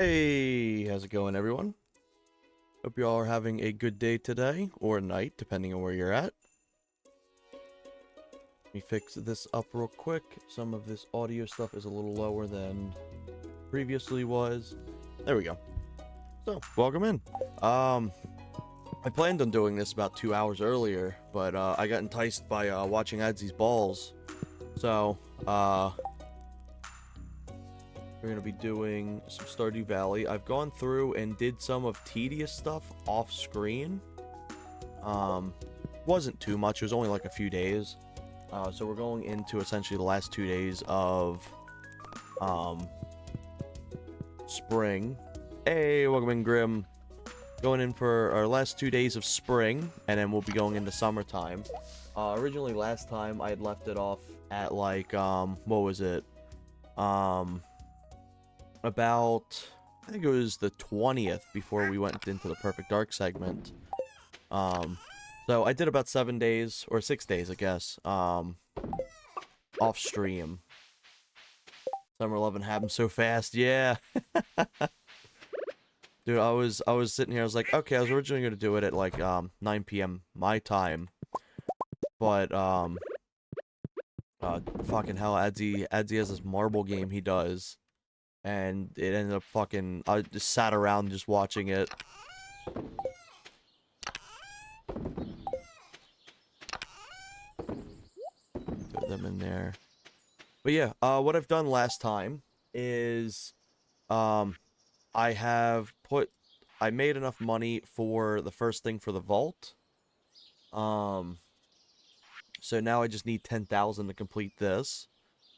Hey, how's it going, everyone? Hope you all are having a good day today, or night, depending on where you're at. Let me fix this up real quick. Some of this audio stuff is a little lower than previously was. There we go. So, welcome in. I planned on doing this about 2 hours earlier, but I got enticed by watching Adzy's balls. So, we're going to be doing some Stardew Valley. I've gone through and did some of tedious stuff off screen. Wasn't too much. It was only like a few days. So we're going into essentially the last 2 days of spring. Hey, welcome in, Grim. Going in for our last 2 days of spring, and then we'll be going into summertime. Originally, last time, I had left it off at like, what was it? About, I think it was the 20th before we went into the Perfect Dark segment. So I did about 7 days, or 6 days, I guess, off stream. Summer 11 happened so fast, yeah. Dude, I was sitting here, I was like, okay, I was originally going to do it at like, 9 p.m. my time. But, fucking hell, Adzy has this marble game he does. And it ended up fucking, I just sat around just watching it. Throw them in there. But yeah, what I've done last time is, I made enough money for the first thing for the vault. So now I just need 10,000 to complete this.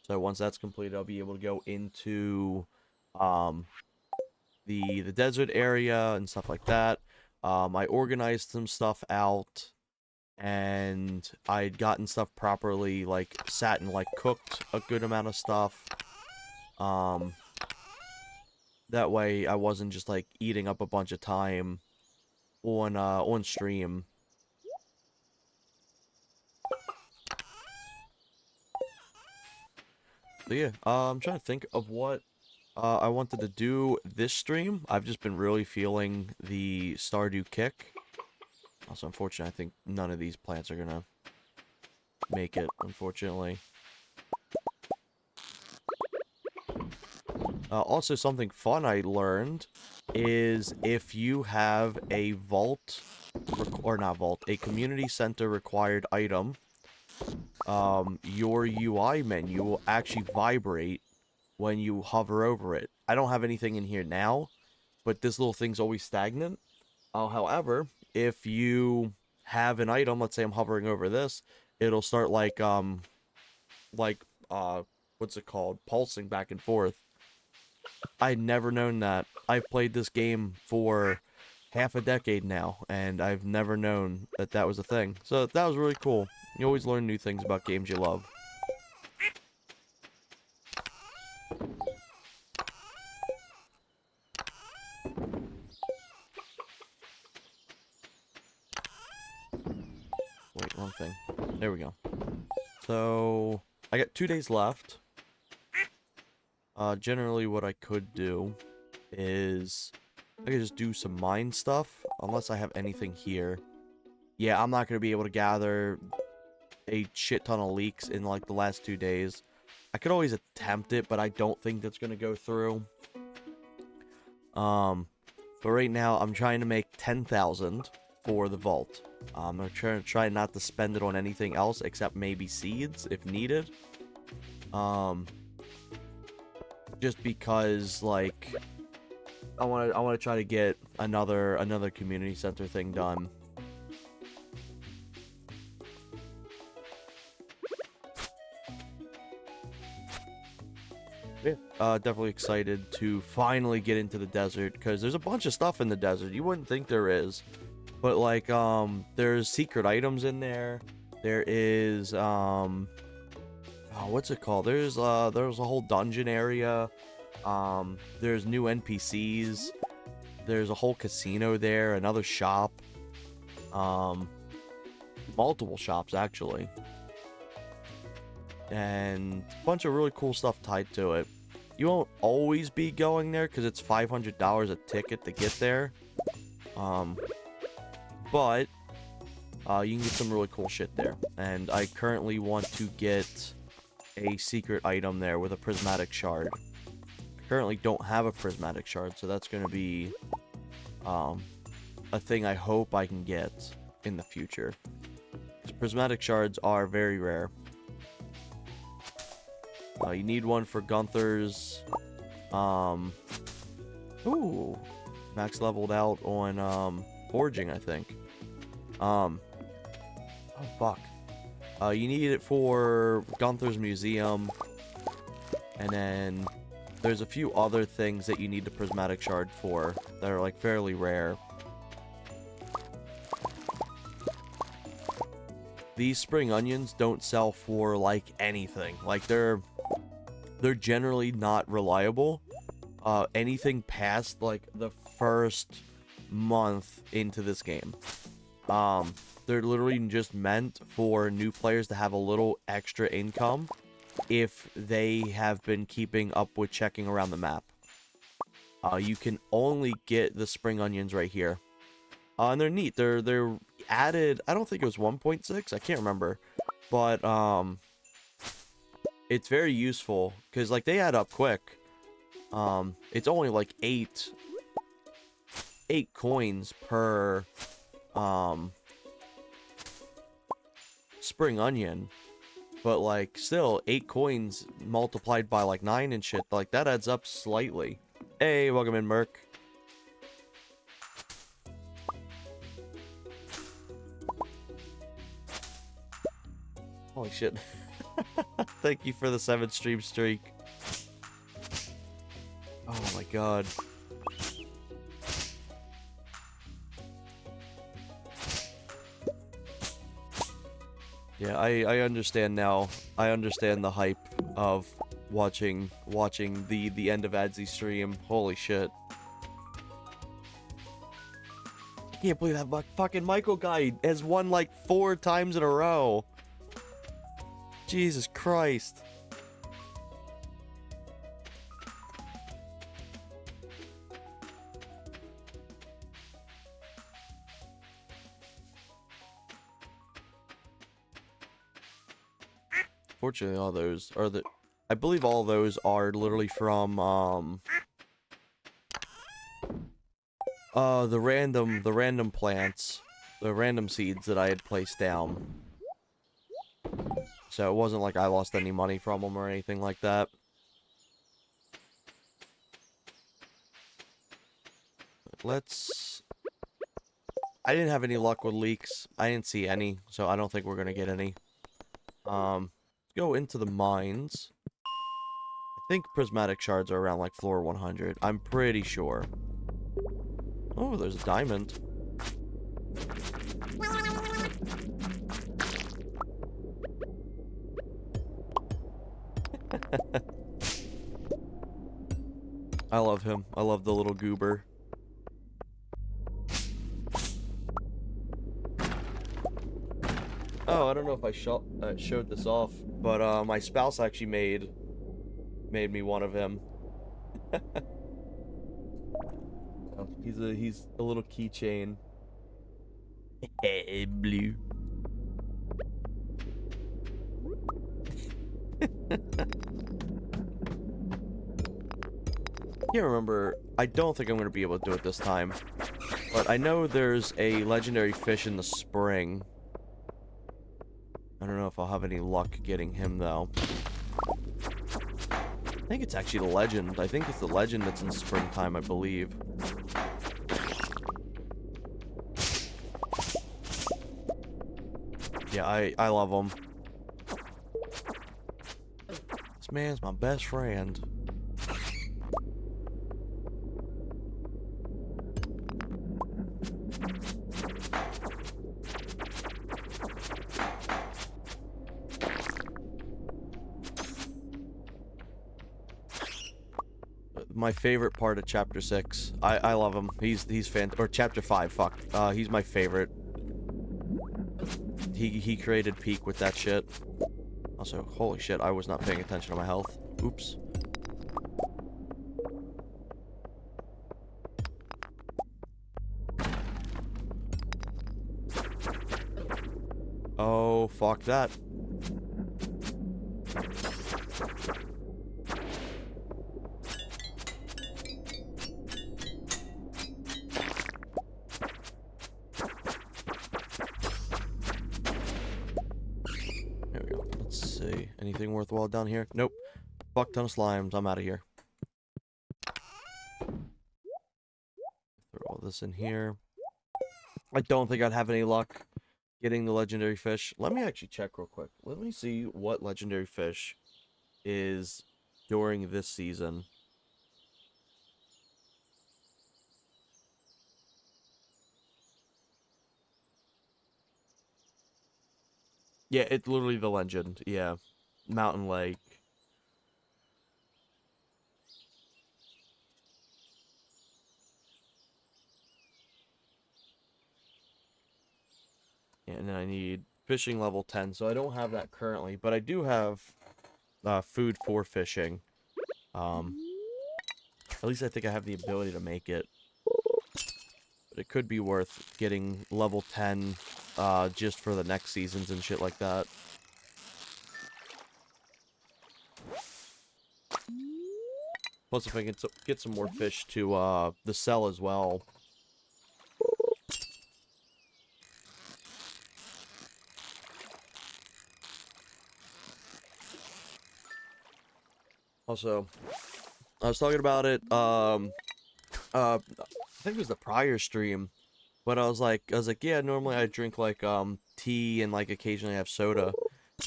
So once that's completed, I'll be able to go into, the desert area and stuff like that. I organized some stuff out, and I'd gotten stuff properly, like, sat and, like, cooked a good amount of stuff. That way I wasn't just, like, eating up a bunch of time on stream. So yeah, I'm trying to think of what I wanted to do this stream. I've just been really feeling the Stardew kick. Also, unfortunately, I think none of these plants are gonna make it, unfortunately. Also, something fun I learned is if you have a vault, or not vault, a community center required item, your UI menu will actually vibrate when you hover over it. I don't have anything in here now, but this little thing's always stagnant. However, if you have an item, let's say I'm hovering over this, it'll start like, what's it called? Pulsing back and forth. I'd never known that. I've played this game for half a decade now, and I've never known that that was a thing. So that was really cool. You always learn new things about games you love. Wait, wrong thing. There we go. So, I got 2 days left. Generally what I could do is I could just do some mine stuff, unless I have anything here. Yeah, I'm not going to be able to gather a shit ton of leeks in, like, the last 2 days. I could always attempt it, but I don't think that's going to go through. But right now, I'm trying to make 10,000 for the vault. I'm going to try not to spend it on anything else, except maybe seeds, if needed. Just because, like, I want to try to get another community center thing done. Yeah, definitely excited to finally get into the desert, because there's a bunch of stuff in the desert. You wouldn't think there is, but like, there's secret items in there. There is, what's it called? There's a whole dungeon area. There's new NPCs. There's a whole casino there, another shop. Multiple shops, actually. And a bunch of really cool stuff tied to it. you won't always be going there because it's $500 a ticket to get there. But you can get some really cool shit there. And I currently want to get a secret item there with a prismatic shard. I currently don't have a prismatic shard, so that's going to be a thing I hope I can get in the future. Because prismatic shards are very rare. You need one for Gunther's. Ooh, max leveled out on forging, I think. Oh fuck. You need it for Gunther's museum, and then there's a few other things that you need the prismatic shard for that are like fairly rare. These spring onions don't sell for like anything. Like they're generally not reliable. Anything past like the first month into this game. They're literally just meant for new players to have a little extra income if they have been keeping up with checking around the map. You can only get the spring onions right here. And they're neat. They're added, I don't think it was 1.6, I can't remember. But it's very useful because like they add up quick. It's only like 8 coins per spring onion, but like still 8 coins multiplied by like 9 and shit, like that adds up slightly. Hey, welcome in, Merc. Holy shit. Thank you for the 7 stream streak. Oh my god. Yeah, I understand now. I understand the hype of watching the end of Adzy's stream. Holy shit. I can't believe that fucking Michael guy has won like 4 times in a row. Jesus Christ. Fortunately, all those are I believe all those are literally from the random plants, the random seeds that I had placed down. So it wasn't like I lost any money from them or anything like that. I didn't have any luck with leaks. I didn't see any, so I don't think we're gonna get any. Go into the mines. I think prismatic shards are around like floor 100. I'm pretty sure. Oh, there's a diamond. I love him. I love the little goober. Oh, I don't know if I showed this off, but my spouse actually made me one of him. He's a little keychain. Hey, blue. Can't remember. I don't think I'm going to be able to do it this time. But I know there's a legendary fish in the spring. I don't know if I'll have any luck getting him, though. I think it's actually the legend. I think it's the legend that's in springtime, I believe. Yeah, I love him. This man's my best friend. My favorite part of chapter 6. I love him. He's or chapter 5, fuck. He's my favorite. He created Peak with that shit. Also, holy shit, I was not paying attention to my health. Oops. Oh, fuck that. There we go. Let's see. Anything worthwhile down here? Nope. Fuck ton of slimes. I'm out of here. Throw all this in here. I don't think I'd have any luck getting the legendary fish. Let me actually check real quick. Let me see what legendary fish is during this season. Yeah, it's literally the legend. Yeah. Mountain Lake. And then I need fishing level 10. So I don't have that currently, but I do have food for fishing. At least I think I have the ability to make it. But it could be worth getting level 10 just for the next seasons and shit like that. Plus, if I can get some more fish to the sell as well. Also, I was talking about it, I think it was the prior stream, but I was like, yeah, normally I drink, like, tea and, like, occasionally have soda,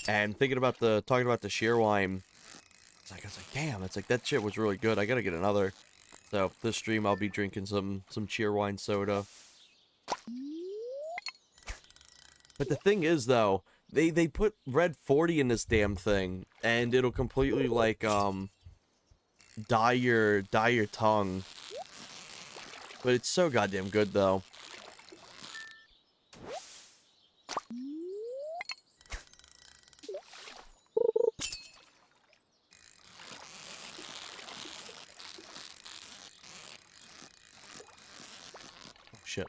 and talking about the sheer wine, I was like, damn, it's like, that shit was really good, I gotta get another. So, this stream I'll be drinking some cheerwine soda. But the thing is, though, they put red 40 in this damn thing, and it'll completely, like, dye your tongue. But it's so goddamn good, though. Oh, shit.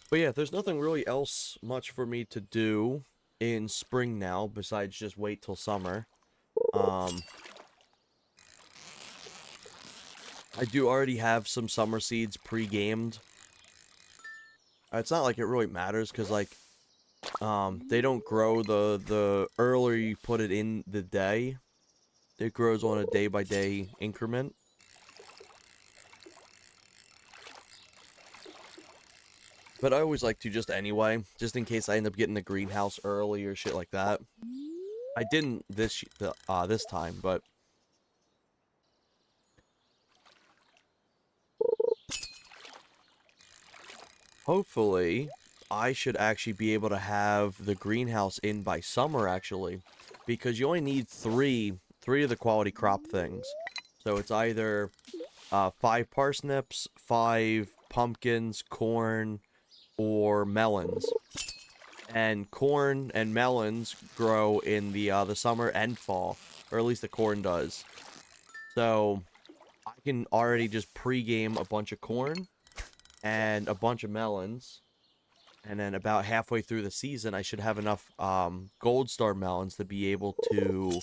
But yeah, there's nothing really else much for me to do in spring now, besides just wait till summer. I do already have some summer seeds pre-gamed. It's not like it really matters, because, like, they don't grow the earlier you put it in the day. It grows on a day-by-day increment. But I always like to just anyway, just in case I end up getting the greenhouse early or shit like that. I didn't this time, but hopefully I should actually be able to have the greenhouse in by summer, actually, because you only need three of the quality crop things. So it's either 5 parsnips, 5 pumpkins, corn, or melons. And corn and melons grow in the summer and fall, or at least the corn does. So I can already just pre-game a bunch of corn and a bunch of melons, and then about halfway through the season, I should have enough gold star melons to be able to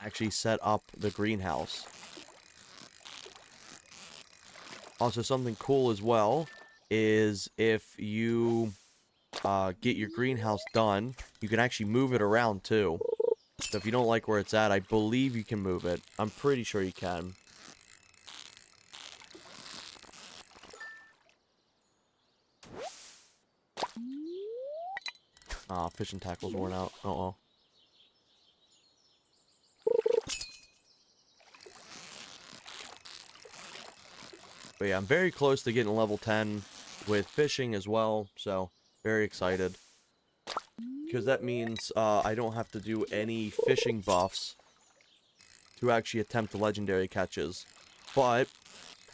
actually set up the greenhouse. Also, something cool as well is if you get your greenhouse done, you can actually move it around too. So if you don't like where it's at, I believe you can move it. I'm pretty sure you can. Fishing tackle's worn out. Uh-oh. But yeah, I'm very close to getting level 10 with fishing as well, so very excited. Because that means I don't have to do any fishing buffs to actually attempt the legendary catches. But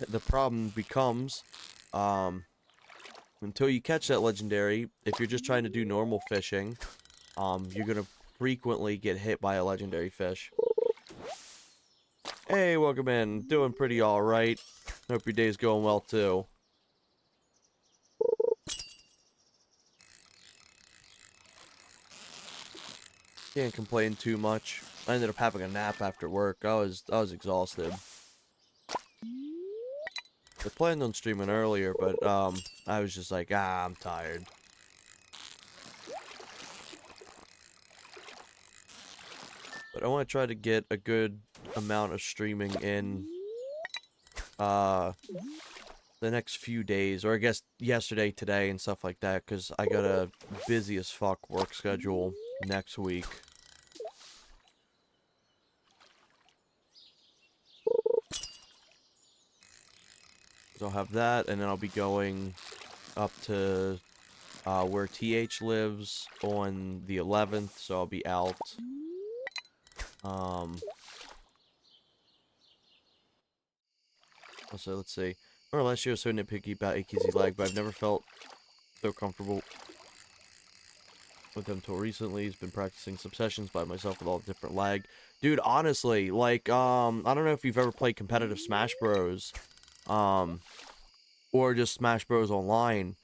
the problem becomes, until you catch that legendary, if you're just trying to do normal fishing, you're going to frequently get hit by a legendary fish. Hey, welcome in. Doing pretty alright. Hope your day's going well, too. Can't complain too much. I ended up having a nap after work. I was exhausted. I planned on streaming earlier, but I was just like, I'm tired. But I want to try to get a good amount of streaming in the next few days, or I guess yesterday, today, and stuff like that, because I got a busy as fuck work schedule next week. So I'll have that, and then I'll be going up to where TH lives on the 11th, so I'll be out. Also, let's see. Or last year I was so nitpicky about AKZ lag, but I've never felt so comfortable with them until recently. He's been practicing some sessions by myself with all the different lag. Dude, honestly, like, I don't know if you've ever played competitive Smash Bros. Or just Smash Bros. Online,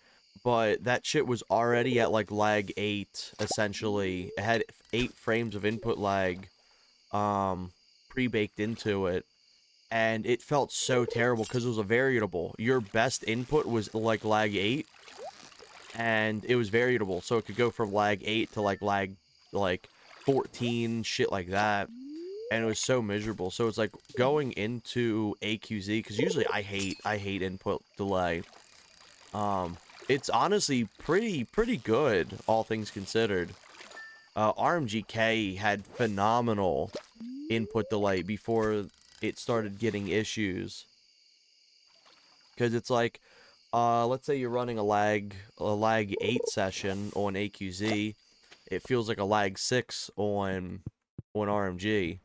but that shit was already at, like, lag 8, essentially. It had 8 frames of input lag, pre-baked into it. And it felt so terrible because it was a variable. Your best input was like lag 8, and it was variable, so it could go from lag 8 to like lag 14, shit like that. And it was so miserable. So it's like going into AQZ, because usually I hate input delay. It's honestly pretty good, all things considered. RMGK had phenomenal input delay before it started getting issues, because it's like, let's say you're running a lag 8 session on AQZ, it feels like a lag 6 on RMG.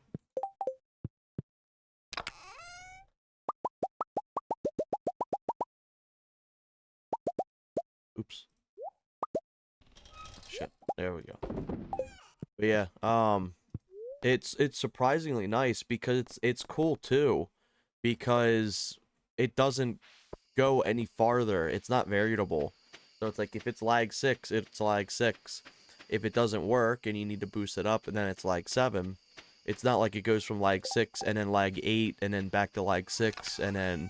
Oops. Shit. There we go. But yeah, it's surprisingly nice, because it's cool too, because it doesn't go any farther. It's not variable. So it's like, if it's lag 6, it's lag 6. If it doesn't work and you need to boost it up, and then it's lag 7, it's not like it goes from lag 6 and then lag 8 and then back to lag 6 and then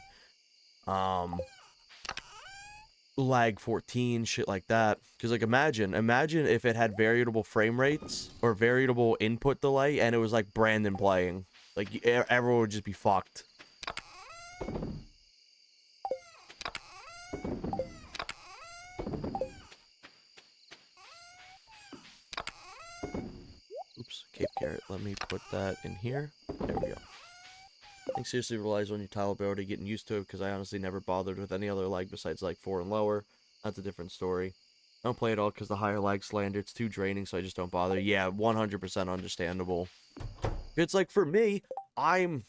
lag 14, shit like that. Because, like, imagine if it had variable frame rates or variable input delay, and it was like Brandon playing. Like, everyone would just be fucked. Oops, Cape Carrot. Let me put that in here. There we go. I think seriously relies on your tile ability, getting used to it, because I honestly never bothered with any other lag besides like 4 and lower. That's a different story. I don't play it all because the higher lag slander, it's too draining, so I just don't bother. Yeah, 100% understandable. It's like, for me, I'm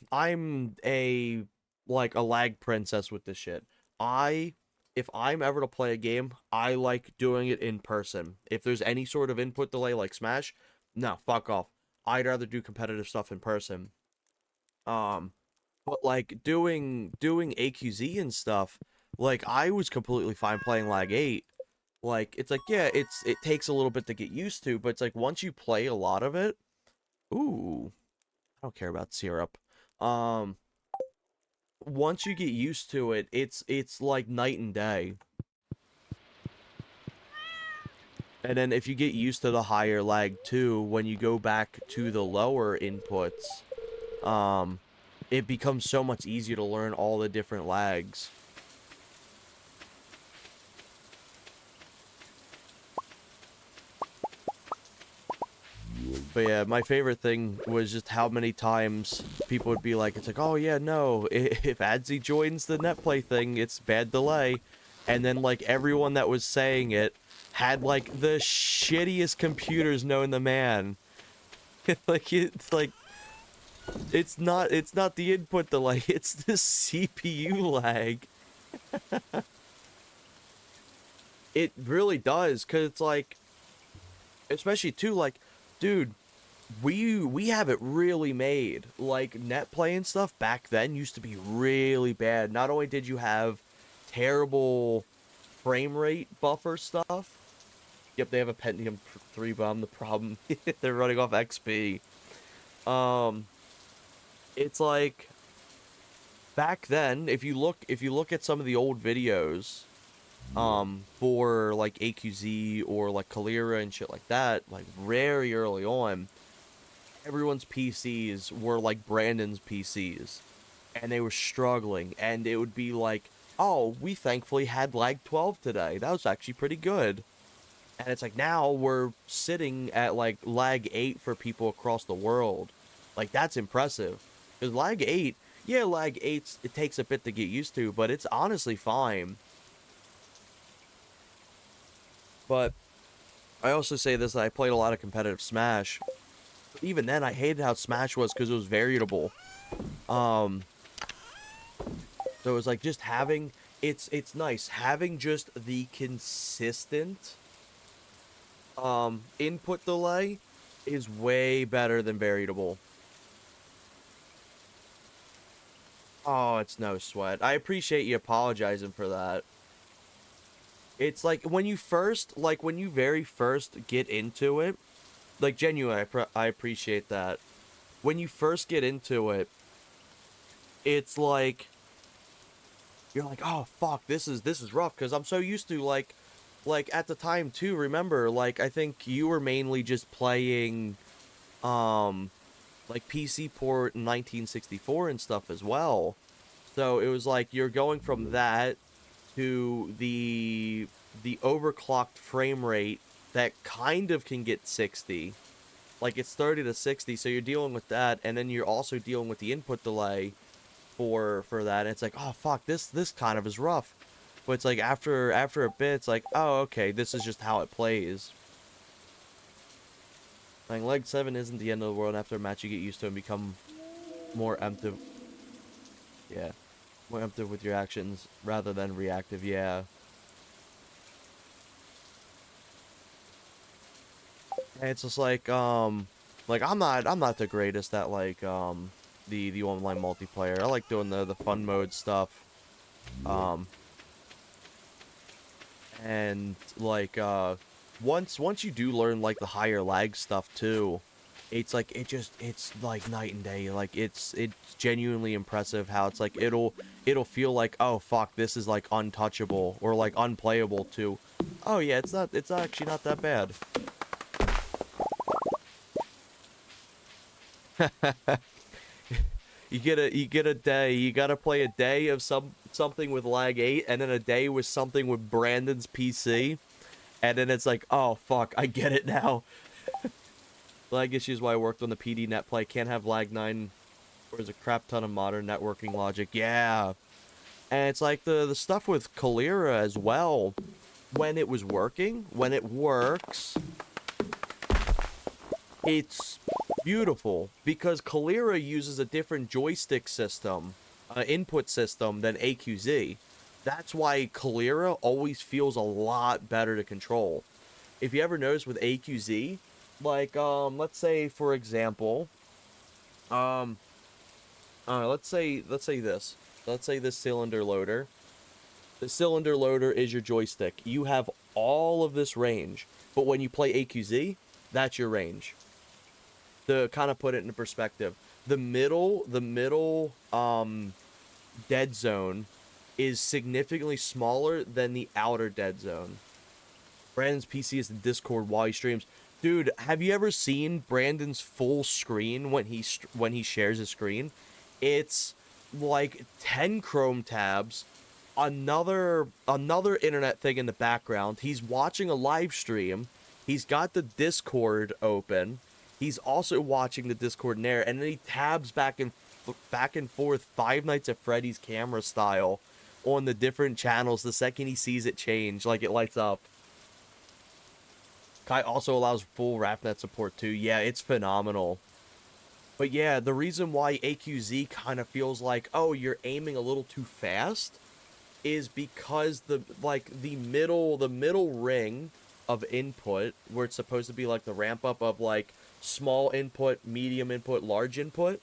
a lag princess with this shit. If I'm ever to play a game, I like doing it in person. If there's any sort of input delay like Smash, no, fuck off. I'd rather do competitive stuff in person. But like doing AQZ and stuff, like, I was completely fine playing lag 8. Like, it's like, yeah, it takes a little bit to get used to, but it's like, once you play a lot of it, ooh, I don't care about syrup. Once you get used to it, it's like night and day. And then if you get used to the higher lag too, when you go back to the lower inputs, it becomes so much easier to learn all the different lags. But yeah, my favorite thing was just how many times people would be like, it's like, oh yeah, no, if Adzi joins the netplay thing, it's bad delay. And then, like, everyone that was saying it had, like, the shittiest computers known to man. It's not the input delay, it's the CPU lag. It really does, because it's like, especially too, like, dude, we have it really made. Like, net play and stuff back then used to be really bad. Not only did you have terrible frame rate buffer stuff, Yep, they have a Pentium 3, but I'm the problem. They're running off XP. Um, it's like back then, if you look at some of the old videos, for like AQZ or like Kalira and shit like that, like very early on, everyone's PCs were like Brandon's PCs, and they were struggling, and it would be like, oh, we thankfully had lag 12 today. That was actually pretty good. And it's like now we're sitting at like lag 8 for people across the world. Like that's impressive. Because lag 8, yeah, lag 8, it takes a bit to get used to, but it's honestly fine. But I also say this, I played a lot of competitive Smash. Even then, I hated how Smash was because it was variable. Um, so it was like just having, it's nice having just the consistent input delay is way better than variable. Oh, it's no sweat. I appreciate you apologizing for that. It's like when you very first get into it, like genuinely, I appreciate that. When you first get into it, it's like you're like, oh fuck, this is rough because I'm so used to like at the time too. Remember, like I think you were mainly just playing um like PC port 1964 and stuff as well. So it was like you're going from that to the overclocked frame rate that kind of can get 60. Like it's 30 to 60, so you're dealing with that, and then you're also dealing with the input delay for that. And it's like, oh fuck, this kind of is rough. But it's like after a bit, it's like, oh okay, this is just how it plays. Like leg 7 isn't the end of the world. After a match, you get used to it and become more empty. Yeah, more empty with your actions rather than reactive. Yeah. And it's just like I'm not the greatest at like the online multiplayer. I like doing the fun mode stuff. Um and like once you do learn like the higher lag stuff too, it's like it's like night and day. Like it's genuinely impressive how it's like it'll feel like, oh fuck, this is like untouchable or like unplayable too. Oh yeah, it's actually not that bad. You get a day. You gotta play a day of something with lag 8, and then a day with something with Brandon's PC, and then it's like, oh fuck, I get it now. Lag issues why I worked on the PD net play. Can't have lag 9. There's a crap ton of modern networking logic. Yeah, and it's like the stuff with Kalira as well. When it was working, when it works, it's beautiful because Kalira uses a different joystick system, input system than AQZ. That's why Kalira always feels a lot better to control. If you ever notice with AQZ, like let's say for example, um let's say this. Let's say this cylinder loader. The cylinder loader is your joystick. You have all of this range, but when you play AQZ, that's your range. To kind of put it into perspective, the middle dead zone is significantly smaller than the outer dead zone. Brandon's PC is the Discord while he streams. Dude, have you ever seen Brandon's full screen when he shares his screen? It's like 10 Chrome tabs, another internet thing in the background. He's watching a live stream. He's got the Discord open. He's also watching the Discord in there, and then he tabs back and forth Five Nights at Freddy's camera style on the different channels the second he sees it change, like it lights up. Kai also allows full RapNet support too. Yeah, it's phenomenal. But yeah, the reason why AQZ kind of feels like, oh, you're aiming a little too fast is because the middle ring of input, where it's supposed to be like the ramp up of like small input, medium input, large input,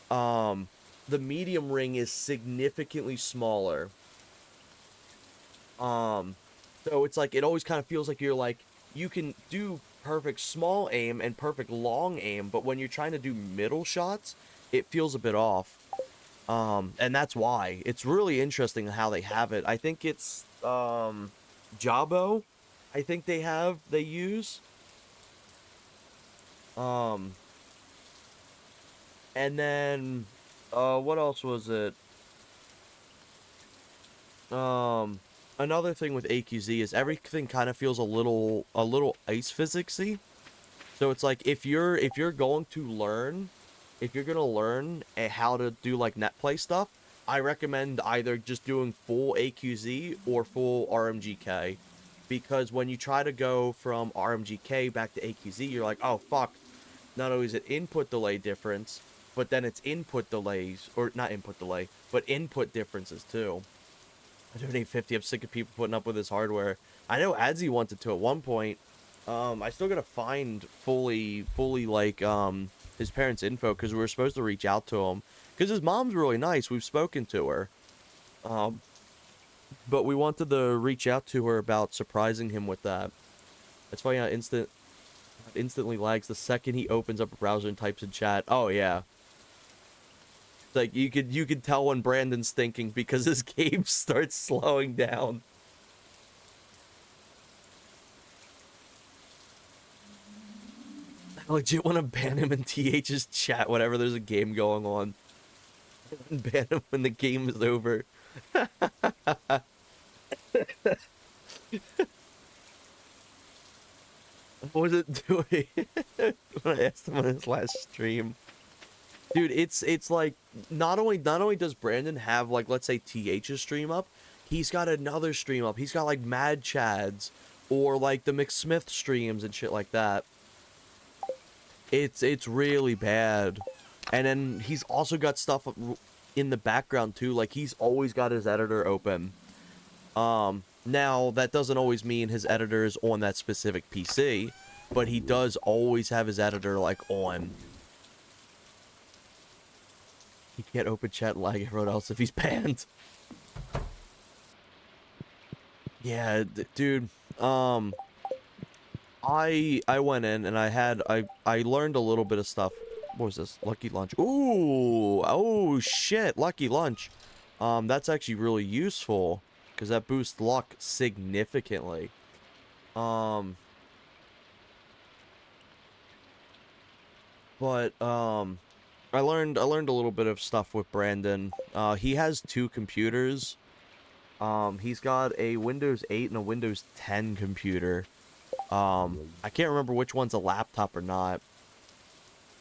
um the medium ring is significantly smaller. Um so it's like it always kind of feels like you can do perfect small aim and perfect long aim, but when you're trying to do middle shots, it feels a bit off. And that's why. It's really interesting how they have it. I think it's Jabo. I think they use. Um and then what else was it? Um Another thing with AQZ is everything kind of feels a little ice physicsy. So it's like if you're gonna learn how to do like net play stuff, I recommend either just doing full AQZ or full RMGK, because when you try to go from RMGK back to AQZ, you're like, oh fuck, not only is it input delay difference, but then it's input delays, or not input delay, but input differences too. I donate 50. I'm sick of people putting up with this hardware. I know Adzi wanted to at one point. I still gotta find fully like his parents' info, because we were supposed to reach out to him. Because his mom's really nice. We've spoken to her. Um, but we wanted to reach out to her about surprising him with that. It's funny how instantly lags the second he opens up a browser and types in chat. Oh yeah. Like you could tell when Brandon's thinking because his game starts slowing down. I legit want to ban him in TH's chat whenever there's a game going on. And ban him when the game is over. What was it doing when I asked him on his last stream? Dude, it's like not only does Brandon have, like, let's say TH's stream up, he's got another stream up. He's got like Mad Chads or like the McSmith streams and shit like that. It's really bad. And then he's also got stuff in the background too. Like, he's always got his editor open. Now that doesn't always mean his editor is on that specific PC, but he does always have his editor like on. He can't open chat like everyone else if he's banned. Yeah, dude. I went in and I learned a little bit of stuff. What was this? Lucky Lunch. Ooh, oh shit, Lucky Lunch. That's actually really useful because that boosts luck significantly. Um, but I learned a little bit of stuff with Brandon. He has two computers. He's got a Windows 8 and a Windows 10 computer. I can't remember which one's a laptop or not.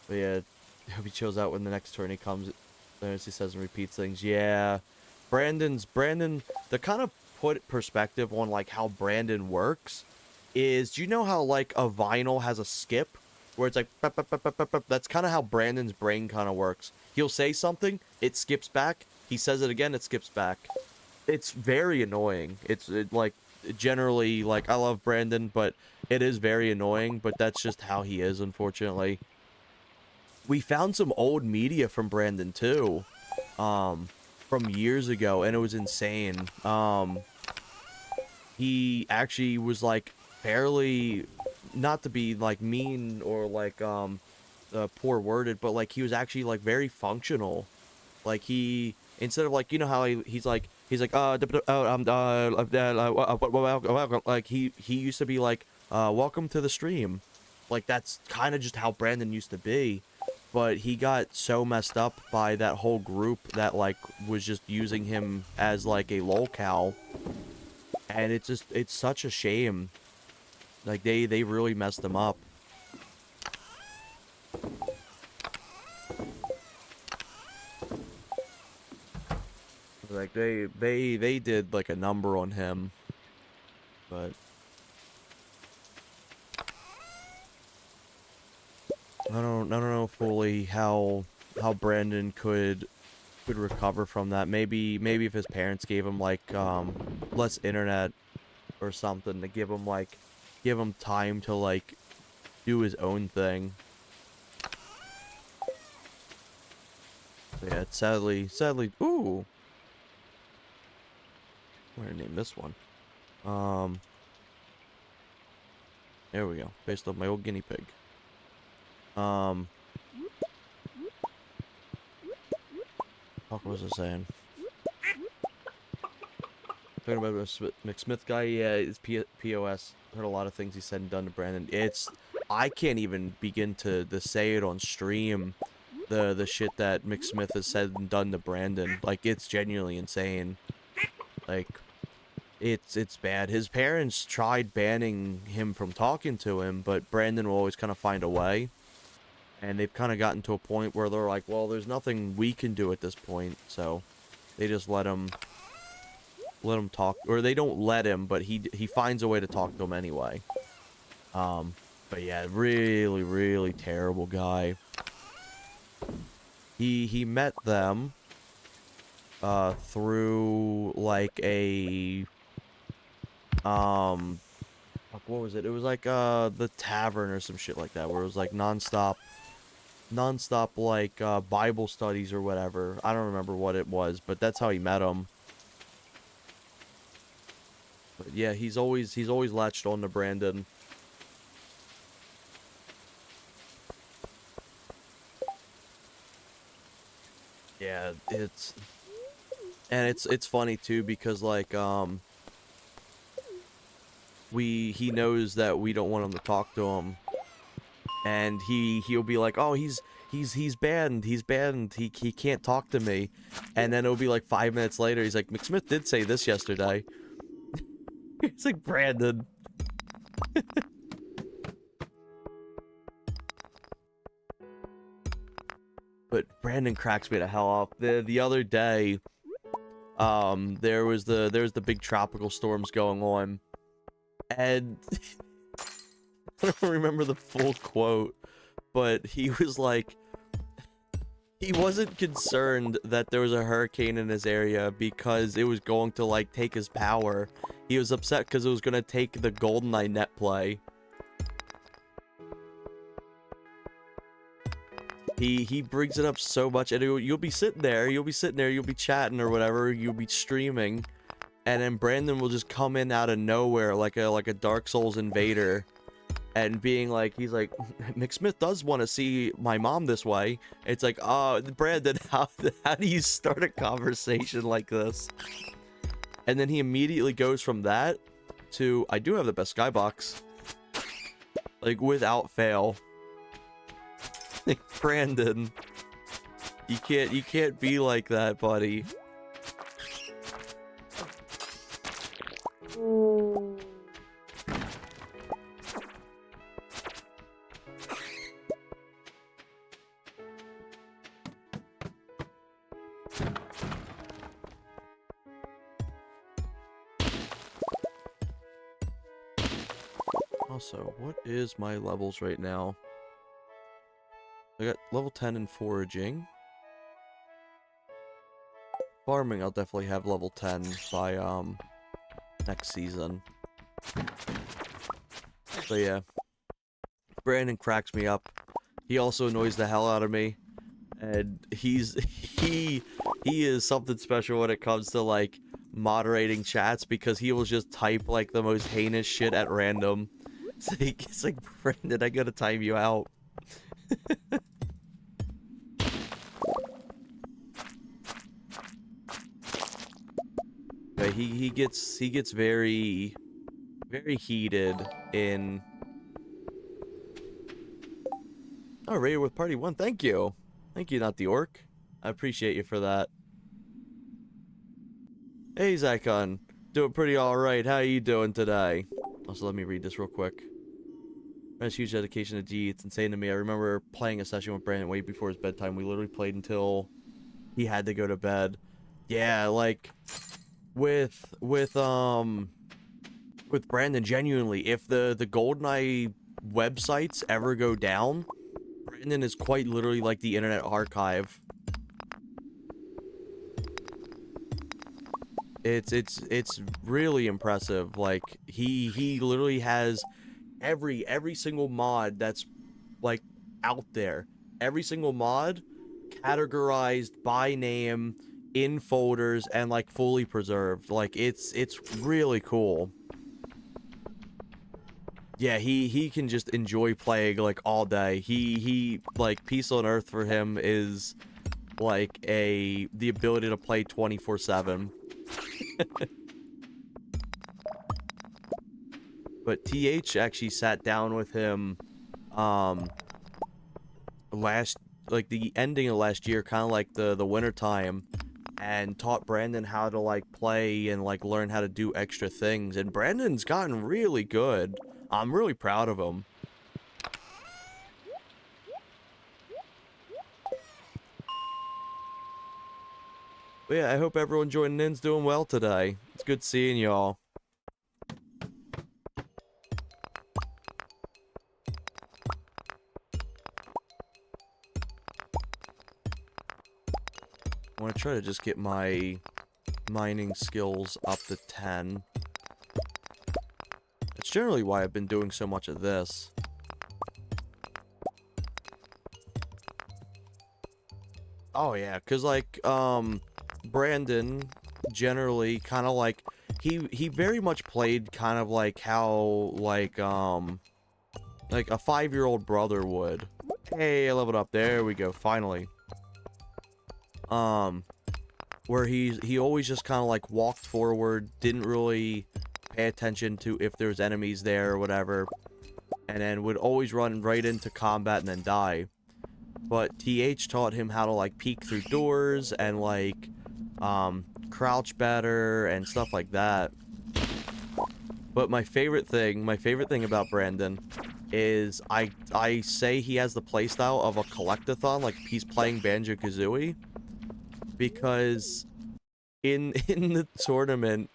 But yeah, hope he chills out when the next tourney comes. As he says and repeats things. Yeah, Brandon. To kind of put perspective on like how Brandon works is, do you know how like a vinyl has a skip where it's like "Bup, bup, bup, bup, bup, bup"? That's kind of how Brandon's brain kind of works. He'll say something, it skips back. He says it again, it skips back. It's very annoying. Like generally, like, I love Brandon, but it is very annoying. But that's just how he is, unfortunately. We found some old media from Brandon too, from years ago, and it was insane. He actually was like fairly, not to be like mean or like poor worded, but like he was actually like very functional. Like, he, instead of like, you know how he's like like he used to be like, welcome to the stream. Like, that's kind of just how Brandon used to be. But he got so messed up by that whole group that like was just using him as like a lolcow, and it's such a shame. Like, they really messed him up. Like, they did like a number on him, but I don't know fully how Brandon could recover from that. Maybe if his parents gave him like less internet or something, to give him time to like do his own thing. But yeah, sadly, ooh, I'm gonna name this one. Um, There we go. Based off my old guinea pig. What was I saying? Talking about the McSmith guy, yeah, it's POS. Heard a lot of things he said and done to Brandon. I can't even begin to say it on stream. The shit that McSmith has said and done to Brandon, like, it's genuinely insane. Like, it's bad. His parents tried banning him from talking to him, but Brandon will always kind of find a way. And they've kind of gotten to a point where they're like, well, there's nothing we can do at this point, so they just let him talk, or they don't let him, but he finds a way to talk to him anyway. But yeah, really, really terrible guy. He met them through like a what was it? It was like the tavern or some shit like that, where it was like nonstop like Bible studies or whatever. I don't remember what it was, but that's how he met him. But yeah, he's always latched on to Brandon. Yeah, it's funny too, because like he knows that we don't want him to talk to him, and he'll be like, oh, he's banned, he can't talk to me, and then it'll be like 5 minutes later, he's like, McSmith did say this yesterday. It's like, Brandon. But Brandon cracks me the hell up. The other day, there was the big tropical storms going on, and I don't remember the full quote, but he was like, he wasn't concerned that there was a hurricane in his area because it was going to like take his power. He was upset because it was going to take the GoldenEye net play. He brings it up so much, and you'll be sitting there, you'll be chatting or whatever, you'll be streaming, and then Brandon will just come in out of nowhere like a Dark Souls invader, and being like, he's like, McSmith does want to see my mom this way. It's like, oh, Brandon, how do you start a conversation like this? And then he immediately goes from that to, I do have the best skybox, like, without fail. Brandon, you can't be like that, buddy. Also, what is my levels right now? I got level 10 in foraging. Farming, I'll definitely have level 10 by, next season. So yeah. Brandon cracks me up. He also annoys the hell out of me. And he is something special when it comes to, like, moderating chats, because he will just type, like, the most heinous shit at random. It's like, Brandon, I gotta time you out. But he gets very heated in. Oh, rated with party 1. Thank you, not the orc. I appreciate you for that. Hey, Zycon, doing pretty all right. How are you doing today? Also, let me read this real quick. That's huge dedication to G. It's insane to me. I remember playing a session with Brandon way before his bedtime. We literally played until he had to go to bed. Yeah, like with Brandon, genuinely, if the GoldenEye websites ever go down, Brandon is quite literally like the Internet Archive. It's really impressive. Like, he literally has every single mod that's, like, out there. Every single mod categorized by name in folders and, like, fully preserved. Like, it's really cool. Yeah, he can just enjoy playing like all day. He like Peace on Earth for him is like the ability to play 24/7. But TH actually sat down with him um last like the ending of last year, kind of like the winter time, and taught Brandon how to like play and like learn how to do extra things. And Brandon's gotten really good. I'm really proud of him. But yeah, I hope everyone joining in's doing well today. It's good seeing y'all. I want to try to just get my mining skills up to 10. That's generally why I've been doing so much of this. Oh yeah, cause like Brandon generally kind of like he very much played kind of like how like a 5-year-old brother would. Hey, I leveled up. There we go. Finally. Where he always just kind of like walked forward, didn't really pay attention to if there's enemies there or whatever, and then would always run right into combat and then die. But TH taught him how to like peek through doors and like crouch better and stuff like that. But my favorite thing about Brandon is I say he has the playstyle of a collectathon, like he's playing Banjo-Kazooie, because in the tournament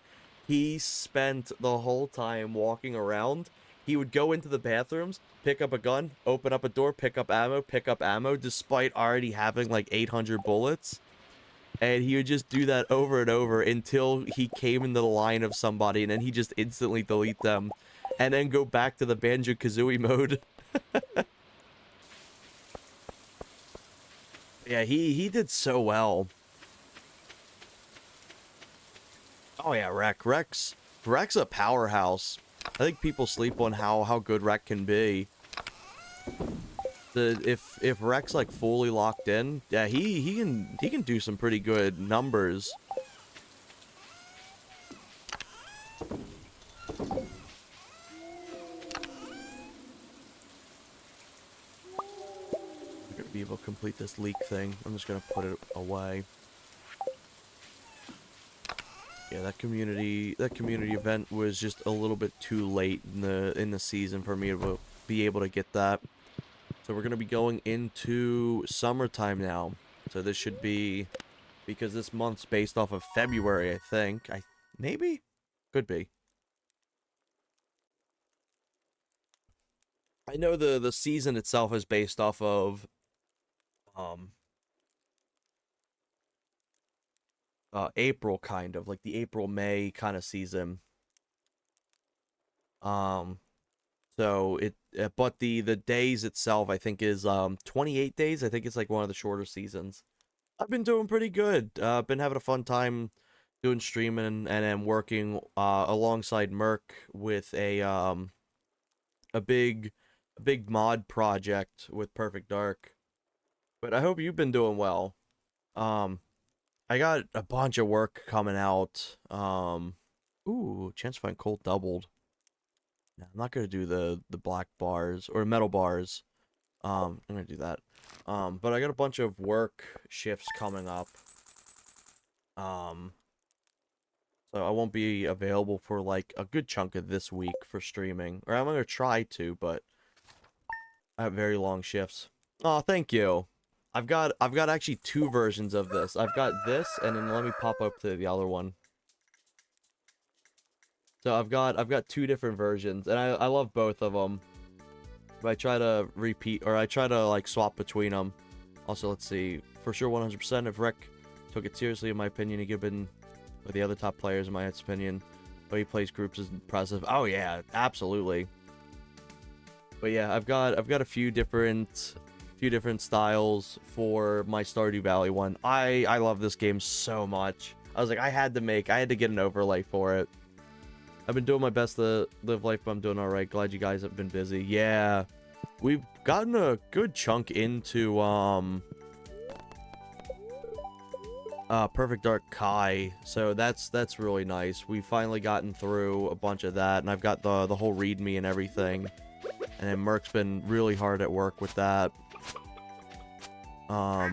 he spent the whole time walking around. He would go into the bathrooms, pick up a gun, open up a door, pick up ammo, despite already having like 800 bullets. And he would just do that over and over until he came into the line of somebody, and then he just instantly delete them. And then go back to the Banjo-Kazooie mode. Yeah, he did so well. Oh yeah, Rek's a powerhouse. I think people sleep on how good Rek can be. If Rek's like fully locked in, yeah, he can do some pretty good numbers. I'm gonna be able to complete this leak thing. I'm just gonna put it away. Yeah, that community event was just a little bit too late in the season for me to be able to get that. So we're gonna be going into summertime now. So this should be, because this month's based off of February, I think. Maybe? Could be. I know the season itself is based off of um April, kind of like the April-May kind of season. Um so but the days itself I think is 28 days. I think it's like one of the shorter seasons. I've been doing pretty good. Been having a fun time doing streaming, and then working alongside Merc with a big mod project with Perfect Dark. But I hope you've been doing well. Um I got a bunch of work coming out. Ooh, chance to find coal doubled. No, I'm not gonna do the black bars or metal bars. I'm gonna do that. But I got a bunch of work shifts coming up. So I won't be available for like a good chunk of this week for streaming. Or I'm gonna try to, but I have very long shifts. Oh, thank you. I've got actually two versions of this. I've got this, and then let me pop up to the other one. So I've got two different versions, and I love both of them. But I try to repeat, or I try to like swap between them. Also, let's see. For sure, 100%. If Rek took it seriously, in my opinion, he could have been with the other top players, in my opinion. But he plays groups is impressive. Oh yeah, absolutely. But yeah, I've got a few different styles for my Stardew Valley one. I love this game so much. I was like, I had to get an overlay for it. I've been doing my best to live life, but I'm doing all right. Glad you guys have been busy. Yeah, we've gotten a good chunk into Perfect Dark Kai, so that's really nice. We've finally gotten through a bunch of that, and I've got the whole readme and everything. And then Merc's been really hard at work with that. But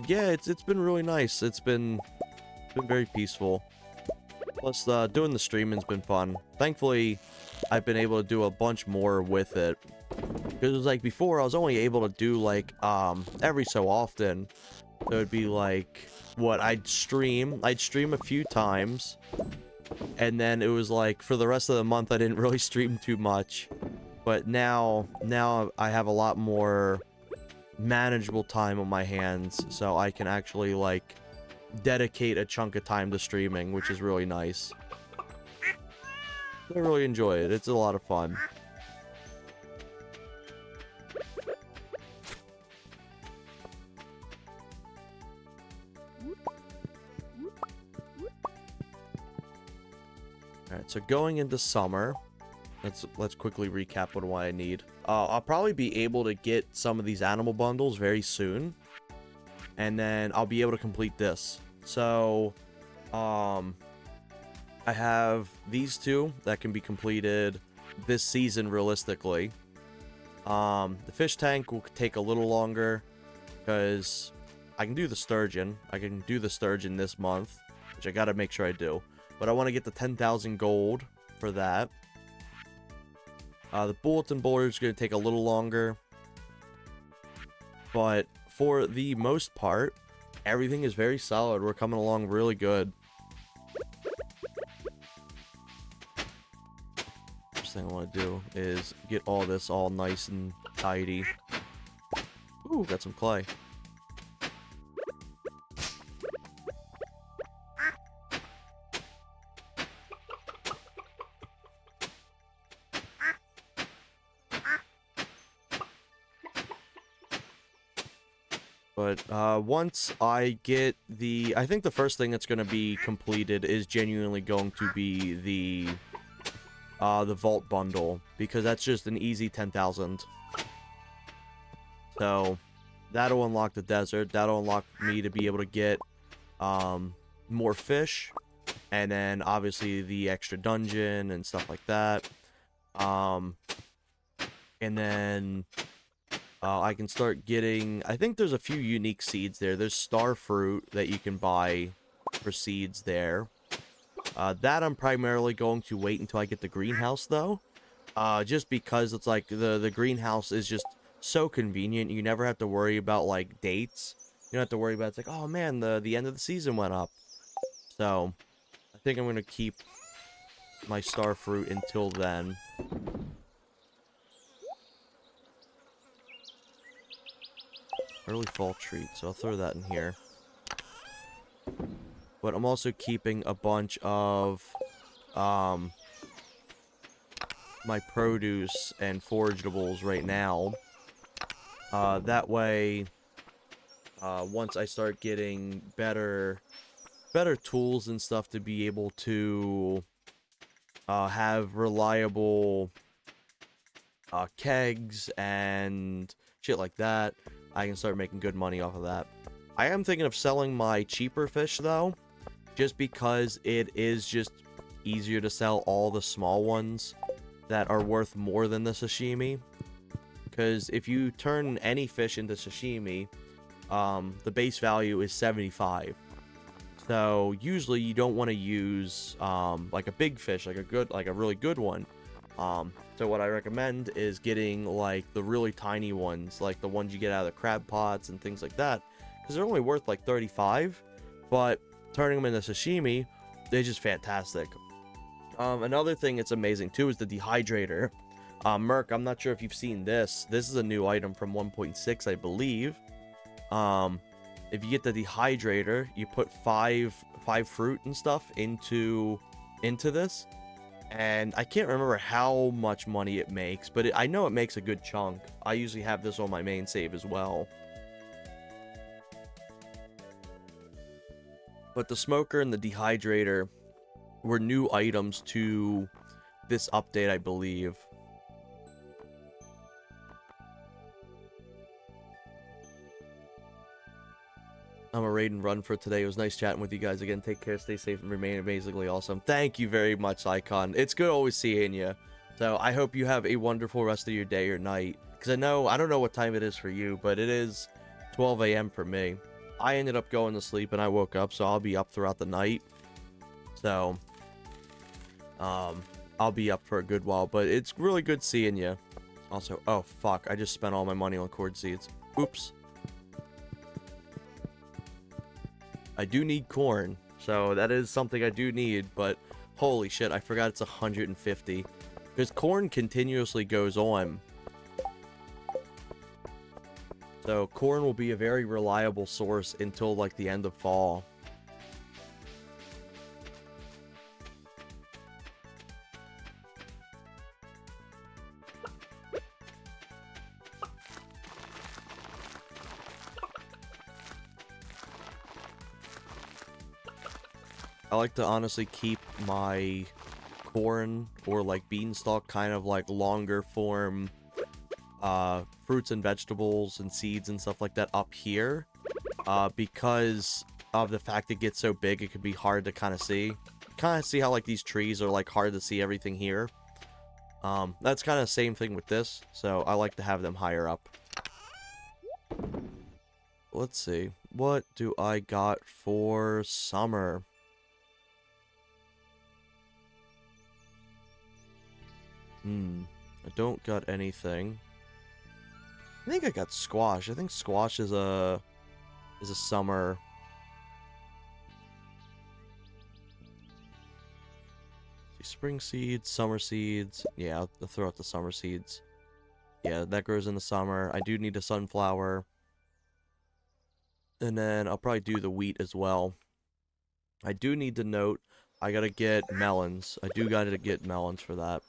yeah, it's been really nice. It's been very peaceful. Plus, doing the streaming's been fun. Thankfully, I've been able to do a bunch more with it. Because it was like before, I was only able to do like every so often. So it'd be like what I'd stream a few times. And then it was like for the rest of the month I didn't really stream too much. But now I have a lot more manageable time on my hands, so I can actually like dedicate a chunk of time to streaming, which is really nice. I really enjoy it. It's a lot of fun. Alright, so going into summer, let's quickly recap what I need. I'll probably be able to get some of these animal bundles very soon, and then I'll be able to complete this. So, I have these two that can be completed this season realistically. The fish tank will take a little longer because I can do the sturgeon. I can do the sturgeon this month, which I gotta make sure I do. But I want to get the 10,000 gold for that. The bulletin board is going to take a little longer. But for the most part, everything is very solid. We're coming along really good. First thing I want to do is get all this all nice and tidy. Ooh, got some clay. But once I get I think the first thing that's going to be completed is genuinely going to be the vault bundle, because that's just an easy 10,000. So that'll unlock the desert. That'll unlock me to be able to get more fish, and then obviously the extra dungeon and stuff like that. And then I can start getting, I think there's a few unique seeds there. There's star fruit that you can buy for seeds there. That I'm primarily going to wait until I get the greenhouse though. Just because it's like the greenhouse is just so convenient. You never have to worry about like dates. You don't have to worry about, it's like, oh man, the end of the season went up. So I think I'm going to keep my star fruit until then. Early fall treat, so I'll throw that in here. But I'm also keeping a bunch of my produce and forageables right now. That way, once I start getting better tools and stuff to be able to have reliable kegs and shit like that, I can start making good money off of that. I am thinking of selling my cheaper fish though, just because it is just easier to sell all the small ones that are worth more than the sashimi. Because if you turn any fish into sashimi, the base value is 75. So usually you don't want to use like a big fish, like a really good one. So what I recommend is getting like the really tiny ones, like the ones you get out of the crab pots and things like that, because they're only worth like 35, but turning them into sashimi, they're just fantastic. Another thing that's amazing too is the dehydrator. Merc, I'm not sure if you've seen this. This is a new item from 1.6, I believe. If you get the dehydrator, you put five fruit and stuff into this. And I can't remember how much money it makes, but I know it makes a good chunk. I usually have this on my main save as well. But the smoker and the dehydrator were new items to this update, I believe. I'm a raid and run for today. It was nice chatting with you guys again. Take care, stay safe, and remain amazingly awesome. Thank you very much, Icon. It's good always seeing you. So I hope you have a wonderful rest of your day or night. Because I don't know what time it is for you, but it is 12 a.m. for me. I ended up going to sleep and I woke up, so I'll be up throughout the night. So, I'll be up for a good while, but it's really good seeing you. Also, oh fuck, I just spent all my money on cord seeds. Oops. I do need corn, so that is something I do need, but holy shit, I forgot it's 150. Because corn continuously goes on. So corn will be a very reliable source until like the end of fall. I like to honestly keep my corn or like beanstalk kind of like longer form fruits and vegetables and seeds and stuff like that up here because of the fact it gets so big it can be hard to kind of see how like these trees are like hard to see everything here. That's kind of the same thing with this, so I like to have them higher up. Let's see, what do I got for summer? I don't got anything. I think I got squash. I think squash is a summer. Spring seeds, summer seeds. Yeah, I'll throw out the summer seeds. Yeah, that grows in the summer. I do need a sunflower. And then I'll probably do the wheat as well. I do need to note, I gotta get melons. I do gotta get melons for that.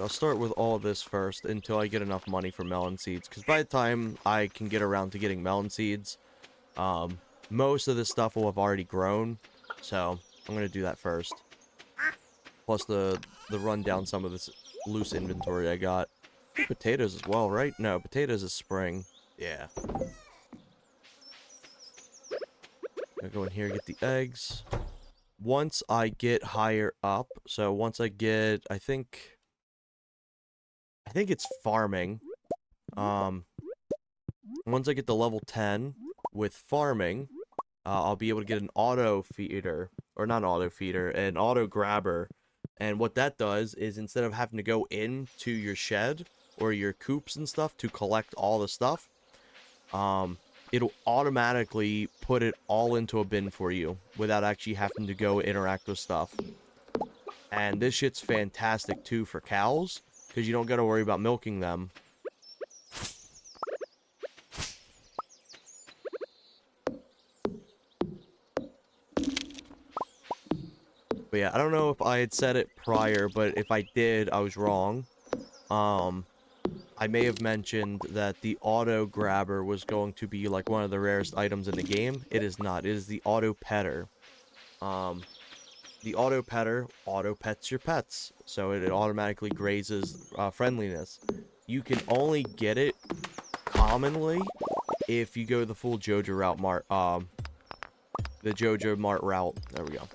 I'll start with all of this first until I get enough money for melon seeds. Because by the time I can get around to getting melon seeds, most of this stuff will have already grown. So I'm going to do that first. Plus the run down some of this loose inventory I got. Potatoes as well, right? No, potatoes is spring. Yeah. I'll go in here and get the eggs. Once I get higher up, so once I get, I think it's farming. Once I get to level 10 with farming, I'll be able to get an auto feeder, or not an auto feeder, an auto grabber. And what that does is instead of having to go into your shed or your coops and stuff to collect all the stuff, it'll automatically put it all into a bin for you without actually having to go interact with stuff. And this shit's fantastic too for cows, because you don't got to worry about milking them. But yeah, I don't know if I had said it prior, but if I did, I was wrong. I may have mentioned that the auto grabber was going to be like one of the rarest items in the game. It is not. It is the auto petter. The auto petter auto pets your pets, so it automatically grazes friendliness. You can only get it commonly if you go the full Jojo route the Jojo Mart route. There we go.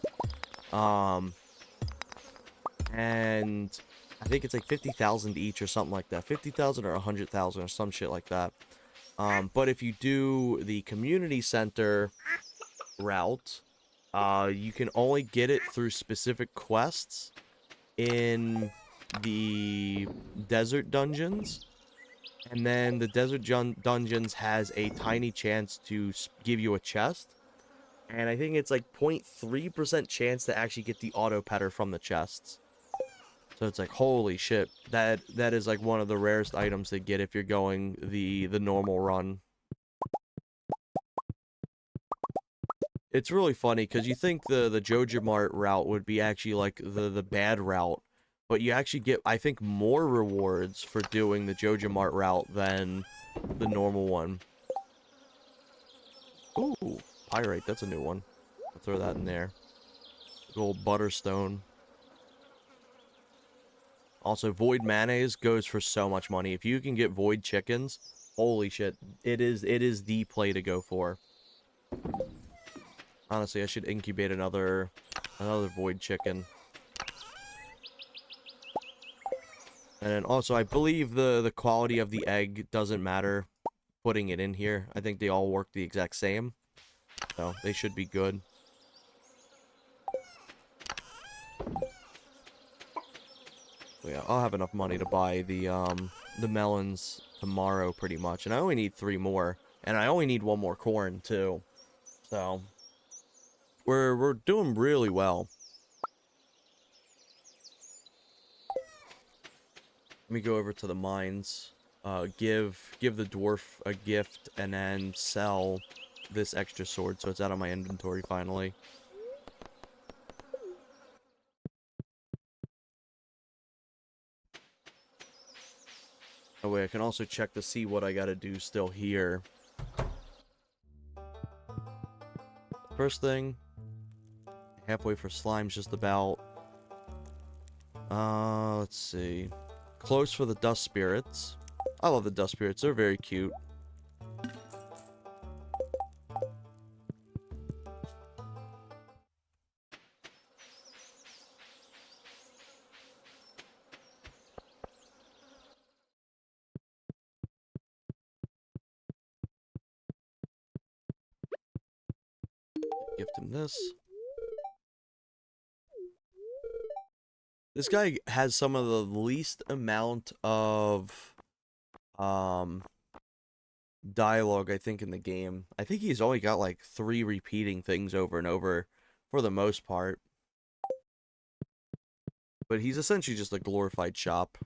And I think it's like 50,000 each or something like that. 50,000 or 100,000 or some shit like that. But if you do the community center route, you can only get it through specific quests in the desert dungeons. And then the desert dungeons has a tiny chance to give you a chest. And I think it's like 0.3% chance to actually get the auto petter from the chests. So it's like, holy shit, that is like one of the rarest items to get if you're going the normal run. It's really funny because you think the Joja Mart route would be actually like the bad route, but you actually get, I think, more rewards for doing the Joja Mart route than the normal one. Ooh, pyrite, that's a new one. I'll throw that in there. Gold butterstone. Also, void mayonnaise goes for so much money. If you can get void chickens, holy shit, it is the play to go for. Honestly, I should incubate another void chicken. And then also, I believe the quality of the egg doesn't matter putting it in here. I think they all work the exact same. So, they should be good. So yeah, I'll have enough money to buy the melons tomorrow pretty much. And I only need 3 more. And I only need 1 more corn too. So we're doing really well. Let me go over to the mines. Give the dwarf a gift and then sell this extra sword so it's out of my inventory finally. Oh wait, I can also check to see what I gotta do still here. First thing, halfway for slimes just about. Let's see. Close for the dust spirits. I love the dust spirits, they're very cute. Gift him this. This guy has some of the least amount of dialogue, I think, in the game. I think he's only got like 3 repeating things over and over for the most part. But he's essentially just a glorified shop.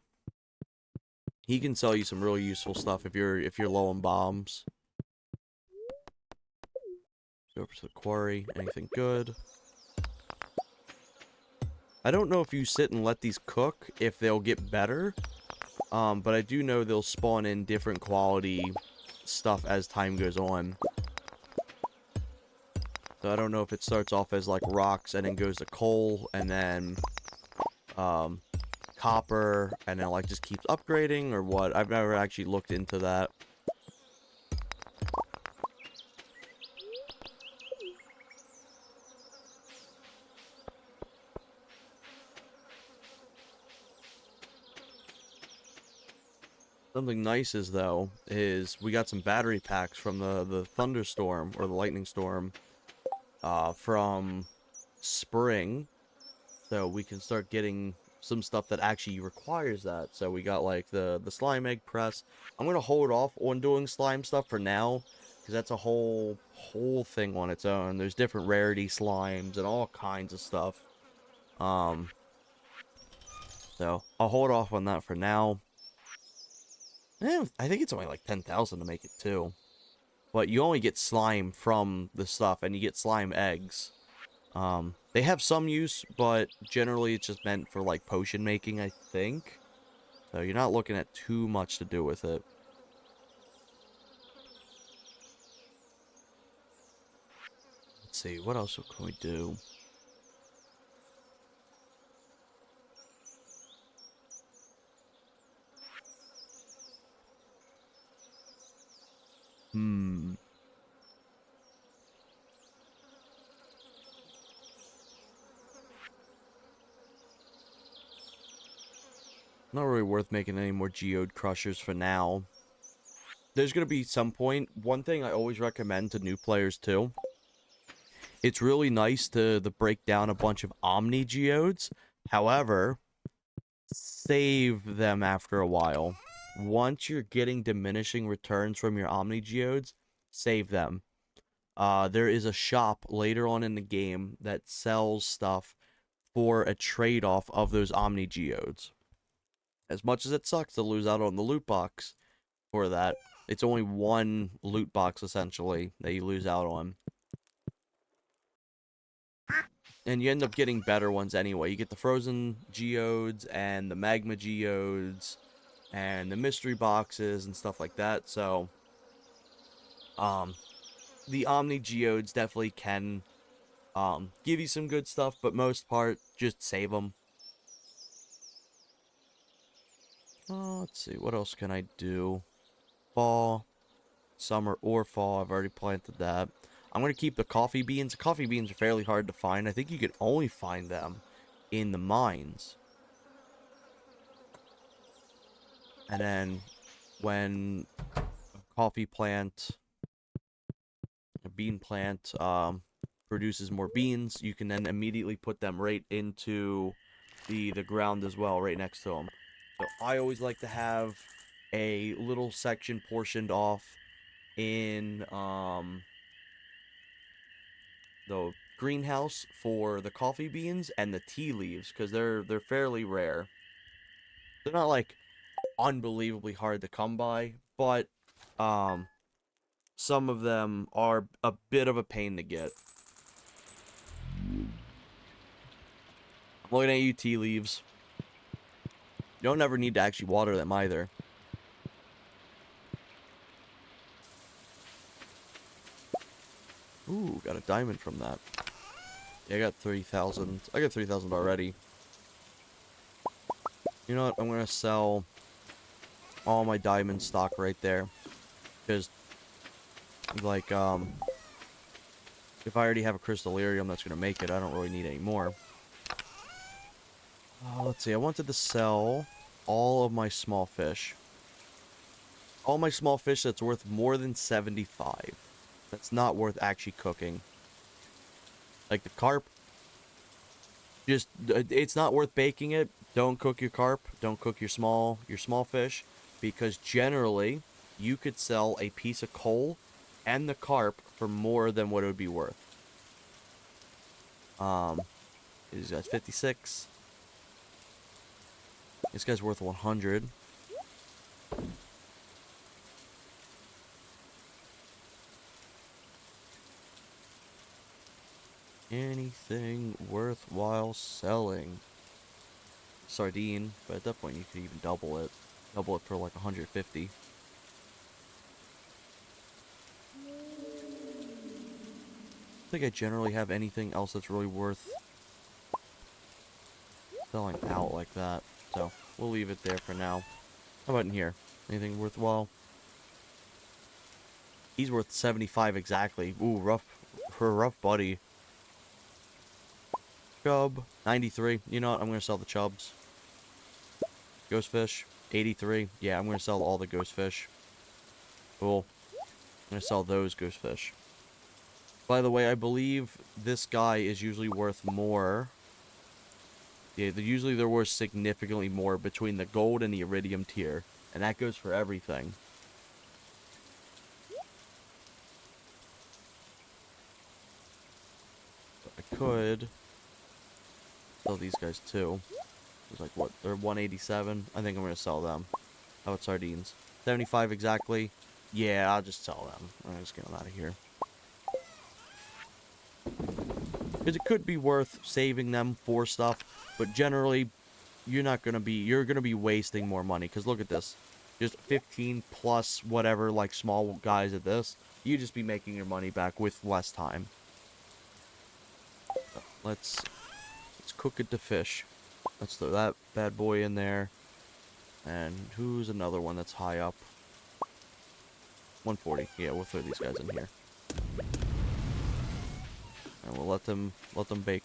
He can sell you some really useful stuff if you're low on bombs. Go over to the quarry. Anything good? I don't know if you sit and let these cook, if they'll get better. But I do know they'll spawn in different quality stuff as time goes on. So I don't know if it starts off as like rocks and then goes to coal and then copper and then like just keeps upgrading or what. I've never actually looked into that. Something nice is though is we got some battery packs from the thunderstorm or the lightning storm from spring, so we can start getting some stuff that actually requires that. So we got like the slime egg press. I'm gonna hold off on doing slime stuff for now because that's a whole thing on its own. There's different rarity slimes and all kinds of stuff. So I'll hold off on that for now. I think it's only like 10,000 to make it too. But you only get slime from the stuff, and you get slime eggs. They have some use, but generally it's just meant for like potion making, I think. So you're not looking at too much to do with it. Let's see, what else can we do? Not really worth making any more geode crushers for now. There's going to be some point. One thing I always recommend to new players too. It's really nice to break down a bunch of Omni geodes. However, save them after a while. Once you're getting diminishing returns from your Omni geodes, save them. There is a shop later on in the game that sells stuff for a trade-off of those Omni Geodes. As much as it sucks to lose out on the loot box for that, it's only one loot box, essentially, that you lose out on. And you end up getting better ones anyway. You get the Frozen Geodes and the Magma Geodes and the Mystery Boxes and stuff like that. So, the Omni Geodes definitely can give you some good stuff, but most part, just save them. Let's see, what else can I do? Fall, summer, or fall. I've already planted that. I'm going to keep the coffee beans. The coffee beans are fairly hard to find. I think you could only find them in the mines. And then when a coffee plant, a bean plant, produces more beans, you can then immediately put them right into the ground as well, right next to them. So I always like to have a little section portioned off in the greenhouse for the coffee beans and the tea leaves, because they're fairly rare. They're not like unbelievably hard to come by, but some of them are a bit of a pain to get. I'm looking at you, tea leaves. You don't ever need to actually water them either. Ooh, got a diamond from that. Yeah, I got 3,000. I got 3,000 already. You know what? I'm gonna sell all my diamond stock right there. Because, like, if I already have a crystallarium that's gonna make it, I don't really need any more. Let's see, I wanted to sell all of my small fish. All my small fish that's worth more than 75. That's not worth actually cooking. Like the carp, just, it's not worth baking it. Don't cook your carp. Don't cook your small fish. Because generally, you could sell a piece of coal and the carp for more than what it would be worth. This guy's 56. This guy's worth 100. Anything worthwhile selling? Sardine, but at that point you could even double it. Double it for like 150. I think I generally have anything else that's really worth selling out like that. So, we'll leave it there for now. How about in here? Anything worthwhile? He's worth 75 exactly. Ooh, rough. For a rough buddy. Chub, 93. You know what? I'm going to sell the chubs. Ghostfish, 83. Yeah, I'm going to sell all the ghostfish. Cool. I'm going to sell those ghostfish. By the way, I believe this guy is usually worth more. Yeah, usually they're worth significantly more between the gold and the iridium tier. And that goes for everything. I could sell these guys too. It's like, what? They're 187. I think I'm going to sell them. How about sardines? 75 exactly. Yeah, I'll just sell them. I'm just get them out of here. Because it could be worth saving them for stuff, but generally, you're going to be wasting more money. Because look at this. Just 15 plus whatever, like, small guys at this. You just be making your money back with less time. So, let's cook it to fish. Let's throw that bad boy in there. And who's another one that's high up? 140. Yeah, we'll throw these guys in here. And we'll let them bake.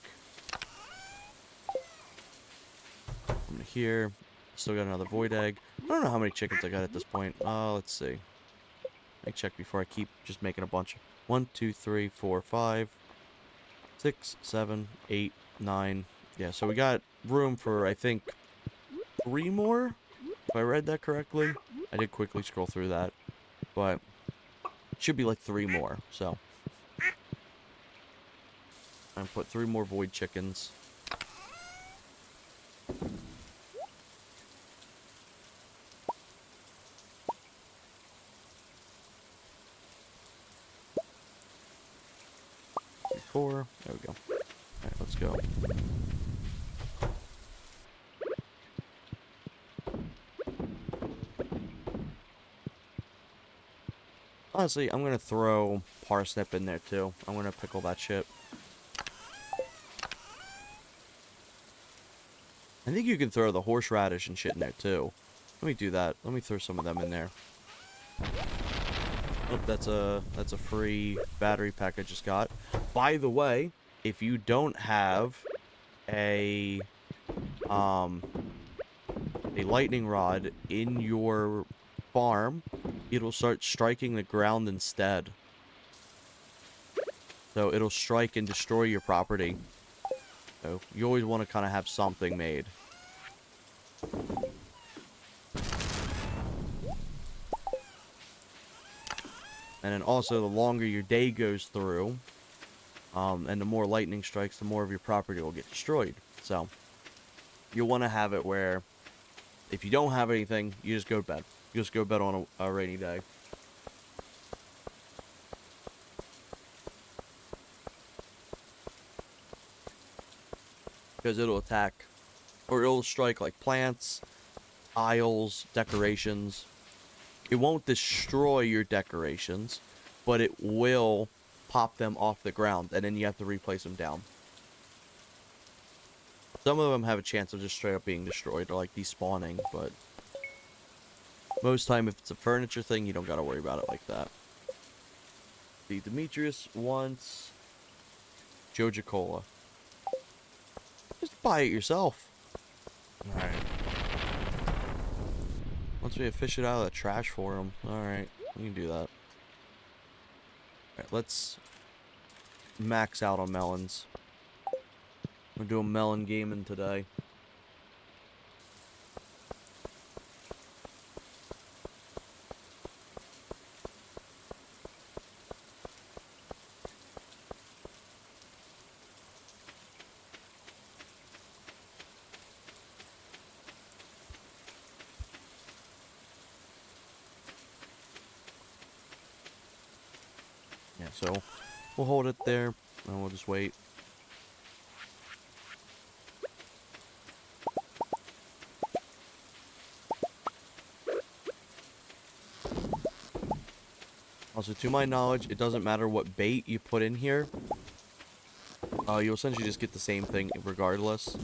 From here. Still got another void egg. I don't know how many chickens I got at this point. Let's see. Let me check before I keep just making a bunch. 1, 2, 3, 4, 5, 6, 7, 8, 9. Yeah, so we got room for, I think, 3 more? If I read that correctly. I did quickly scroll through that. But it should be like 3 more, so. I'm put 3 more void chickens. 4. There we go. Alright, let's go. Honestly, I'm gonna throw parsnip in there too. I'm gonna pickle that shit. I think you can throw the horseradish and shit in there too. Let me do that. Let me throw some of them in there. Oh, that's a free battery pack I just got. By the way, if you don't have a lightning rod in your farm, it'll start striking the ground instead. So it'll strike and destroy your property. So you always want to kind of have something made. And then also, the longer your day goes through, and the more lightning strikes, the more of your property will get destroyed. So, you'll want to have it where, if you don't have anything, you just go to bed. You just go to bed on a rainy day. Because it'll attack, or it'll strike like plants, tiles, decorations. It won't destroy your decorations, but it will pop them off the ground, and then you have to replace them down. Some of them have a chance of just straight up being destroyed, or like despawning, but most time if it's a furniture thing, you don't gotta worry about it like that. See, Demetrius wants Joja Cola. Just buy it yourself. Alright. Once we fish it out of the trash for him. Alright, we can do that. Alright, let's max out on melons. We're doing melon gaming today. Yeah, so we'll hold it there and we'll just wait. Also, to my knowledge, it doesn't matter what bait you put in here. You'll essentially just get the same thing regardless.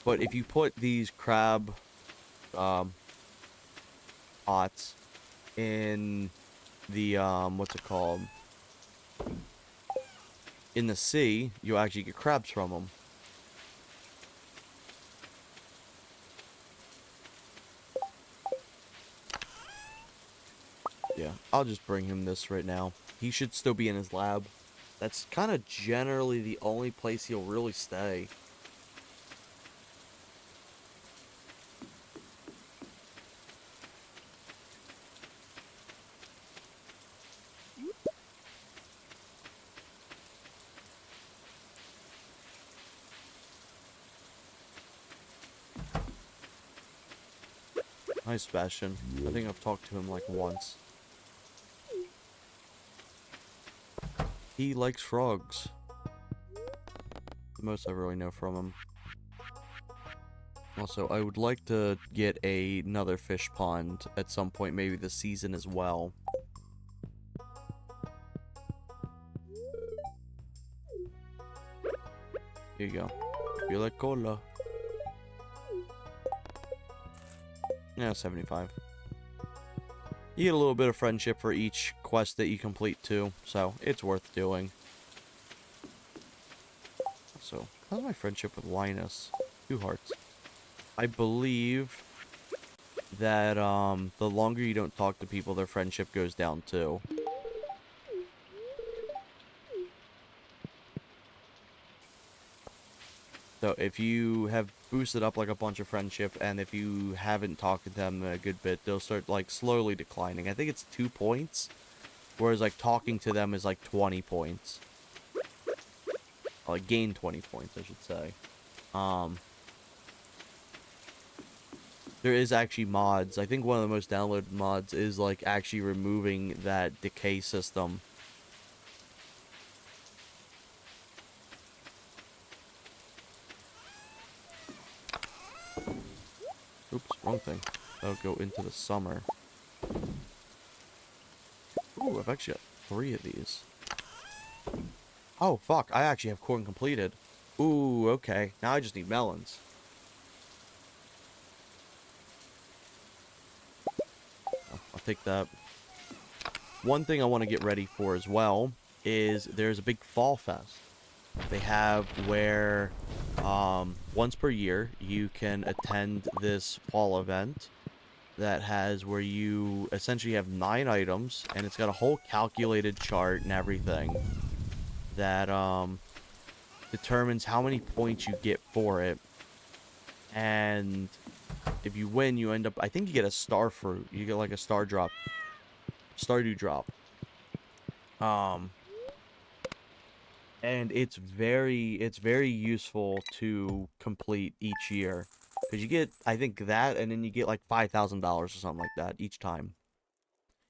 But if you put these crab pots in the, what's it called? In the sea, you'll actually get crabs from them. Yeah, I'll just bring him this right now. He should still be in his lab. That's kind of generally the only place he'll really stay. Hi, Sebastian. I think I've talked to him like once. He likes frogs. The most I really know from him. Also, I would like to get another fish pond at some point, maybe this season as well. Here you go. You like cola? Yeah, 75. You get a little bit of friendship for each quest that you complete too, so it's worth doing. So, how's my friendship with Linus? 2 hearts. I believe that the longer you don't talk to people, their friendship goes down too. So if you have boosted up like a bunch of friendship, and if you haven't talked to them a good bit, they'll start like slowly declining. I think it's 2 points, whereas like talking to them is like 20 points. Like gain 20 points, I should say. There is actually mods. I think one of the most downloaded mods is like actually removing that decay system. wrong thing. That'll go into the summer. Ooh, I've actually got 3 of these. Oh, fuck. I actually have corn completed. Ooh, okay. Now I just need melons. Oh, I'll take that. One thing I want to get ready for as well is there's a big fall fest. They have where once per year you can attend this fall event that has where you essentially have 9 items, and it's got a whole calculated chart and everything that determines how many points you get for it. And if you win, you end up, I think you get a star fruit. You get like a star drop. Stardew drop. And it's very useful to complete each year. Because you get, I think that, and then you get like $5,000 or something like that each time.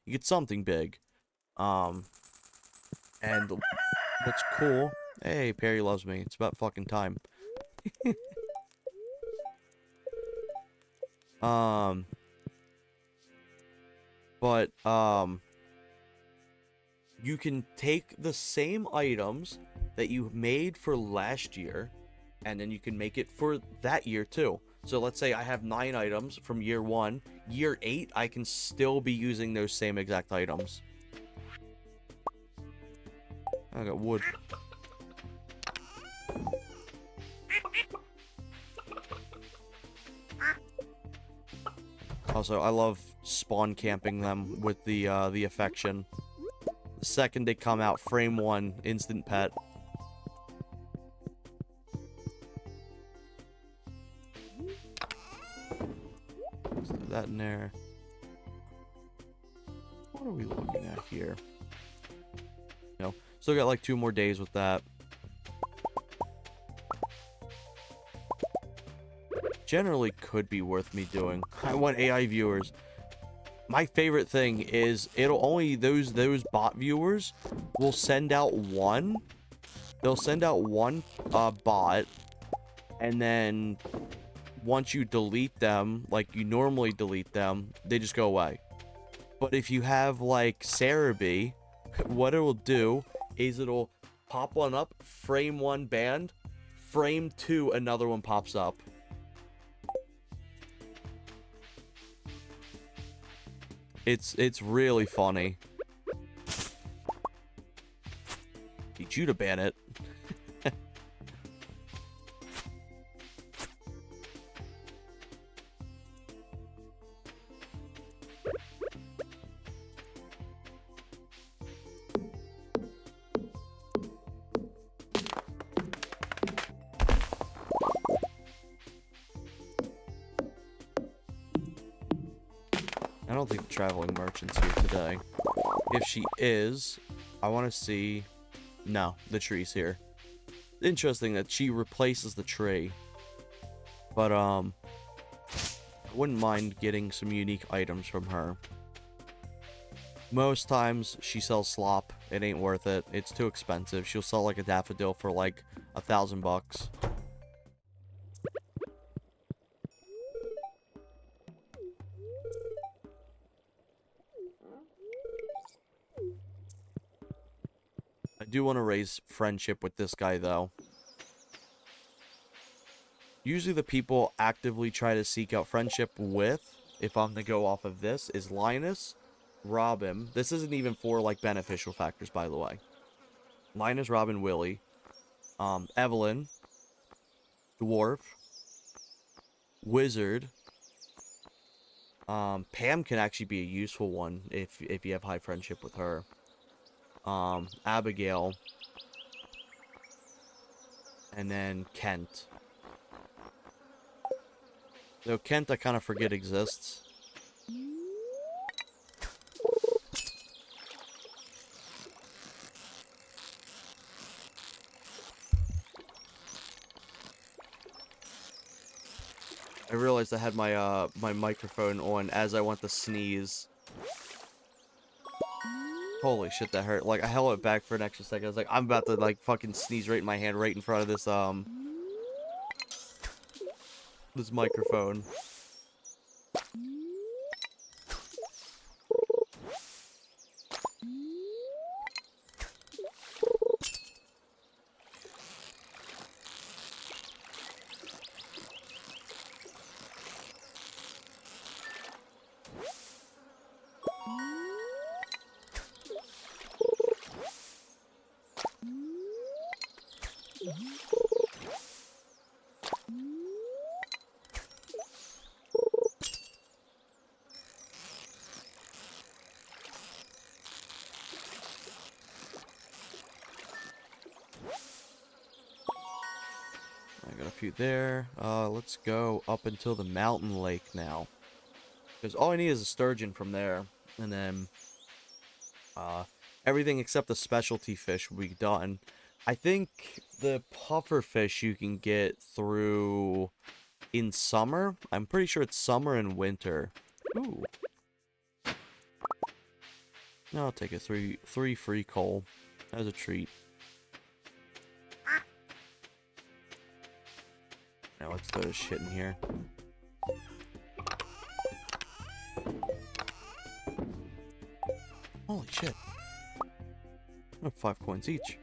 You get something big. And what's cool... Hey, Perry loves me. It's about fucking time. But, you can take the same items that you made for last year, and then you can make it for that year too. So let's say I have 9 items from year 1. Year 8, I can still be using those same exact items. I got wood. Also, I love spawn camping them with the affection. The second they come out, frame 1, instant pet. Let's do that in there. What are we looking at here? No, still got like 2 more days with that. Generally could be worth me doing. I want AI viewers. My favorite thing is it'll only those bot viewers will send out one. They'll send out one bot, and then once you delete them, like you normally delete them, they just go away. But if you have like Cerebi, what it'll do is it'll pop one up, frame 1 banned, frame 2 another one pops up. It's really funny. Need you to ban it. I don't think the traveling merchant's here today. If she is, I want to see... No, the tree's here. Interesting that she replaces the tree. But, I wouldn't mind getting some unique items from her. Most times, she sells slop. It ain't worth it. It's too expensive. She'll sell, like, a daffodil for, like, $1,000. I do want to raise friendship with this guy, though. Usually the people actively try to seek out friendship with, if I'm to go off of this, is Linus, Robin. This isn't even for, like, beneficial factors, by the way. Linus, Robin, Willie. Evelyn. Dwarf. Wizard. Pam can actually be a useful one if you have high friendship with her. Abigail. And then Kent. Though Kent, I kind of forget exists. I realized I had my my microphone on as I went to sneeze. Holy shit, that hurt. Like, I held it back for an extra second. I was like, I'm about to, like, fucking sneeze right in my hand right in front of this, this microphone. few there. Let's go up until the mountain lake now. Because all I need is a sturgeon from there. And then everything except the specialty fish will be done. I think the puffer fish you can get through in summer. I'm pretty sure it's summer and winter. Ooh. No, I'll take it. Three free coal. As a treat. Now let's throw this shit in here. Holy shit. I have 5 coins each.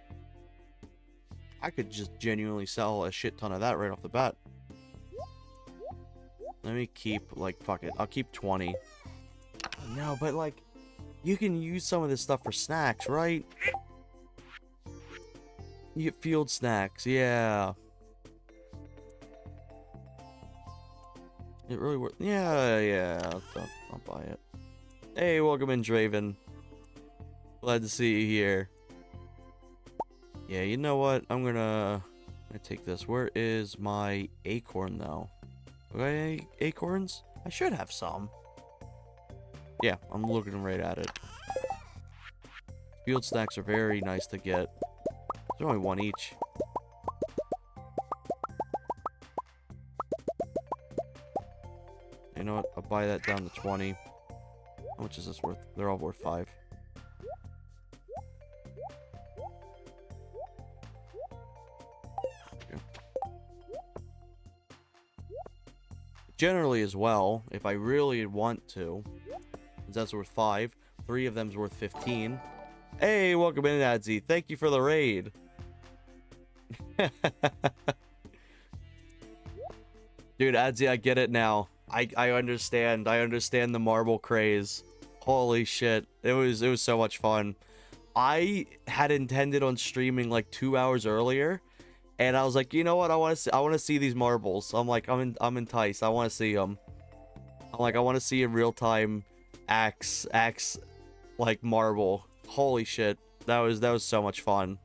I could just genuinely sell a shit ton of that right off the bat. Let me keep, like, fuck it. I'll keep 20. No, but, like, you can use some of this stuff for snacks, right? You get field snacks, yeah. It really works. Yeah. I'll buy it. Hey, welcome in, Draven. Glad to see you here. Yeah, you know what? I'm gonna take this. Where is my acorn, though? Do I have any acorns? I should have some. Yeah, I'm looking right at it. Field snacks are very nice to get. There's only 1 each. You know what? I'll buy that down to 20. How much is this worth? They're all worth 5. Generally as well, if I really want to, that's worth 5. 3 of them's worth 15. Hey, welcome in, Adzi. Thank you for the raid. Dude, Adzi, I get it now. I understand. I understand the marble craze. Holy shit. It was so much fun. I had intended on streaming like 2 hours earlier, and I was like, you know what? I want to see these marbles. I'm like, I'm enticed. I want to see them. I'm like, I want to see in real time axe like marble. Holy shit. That was so much fun.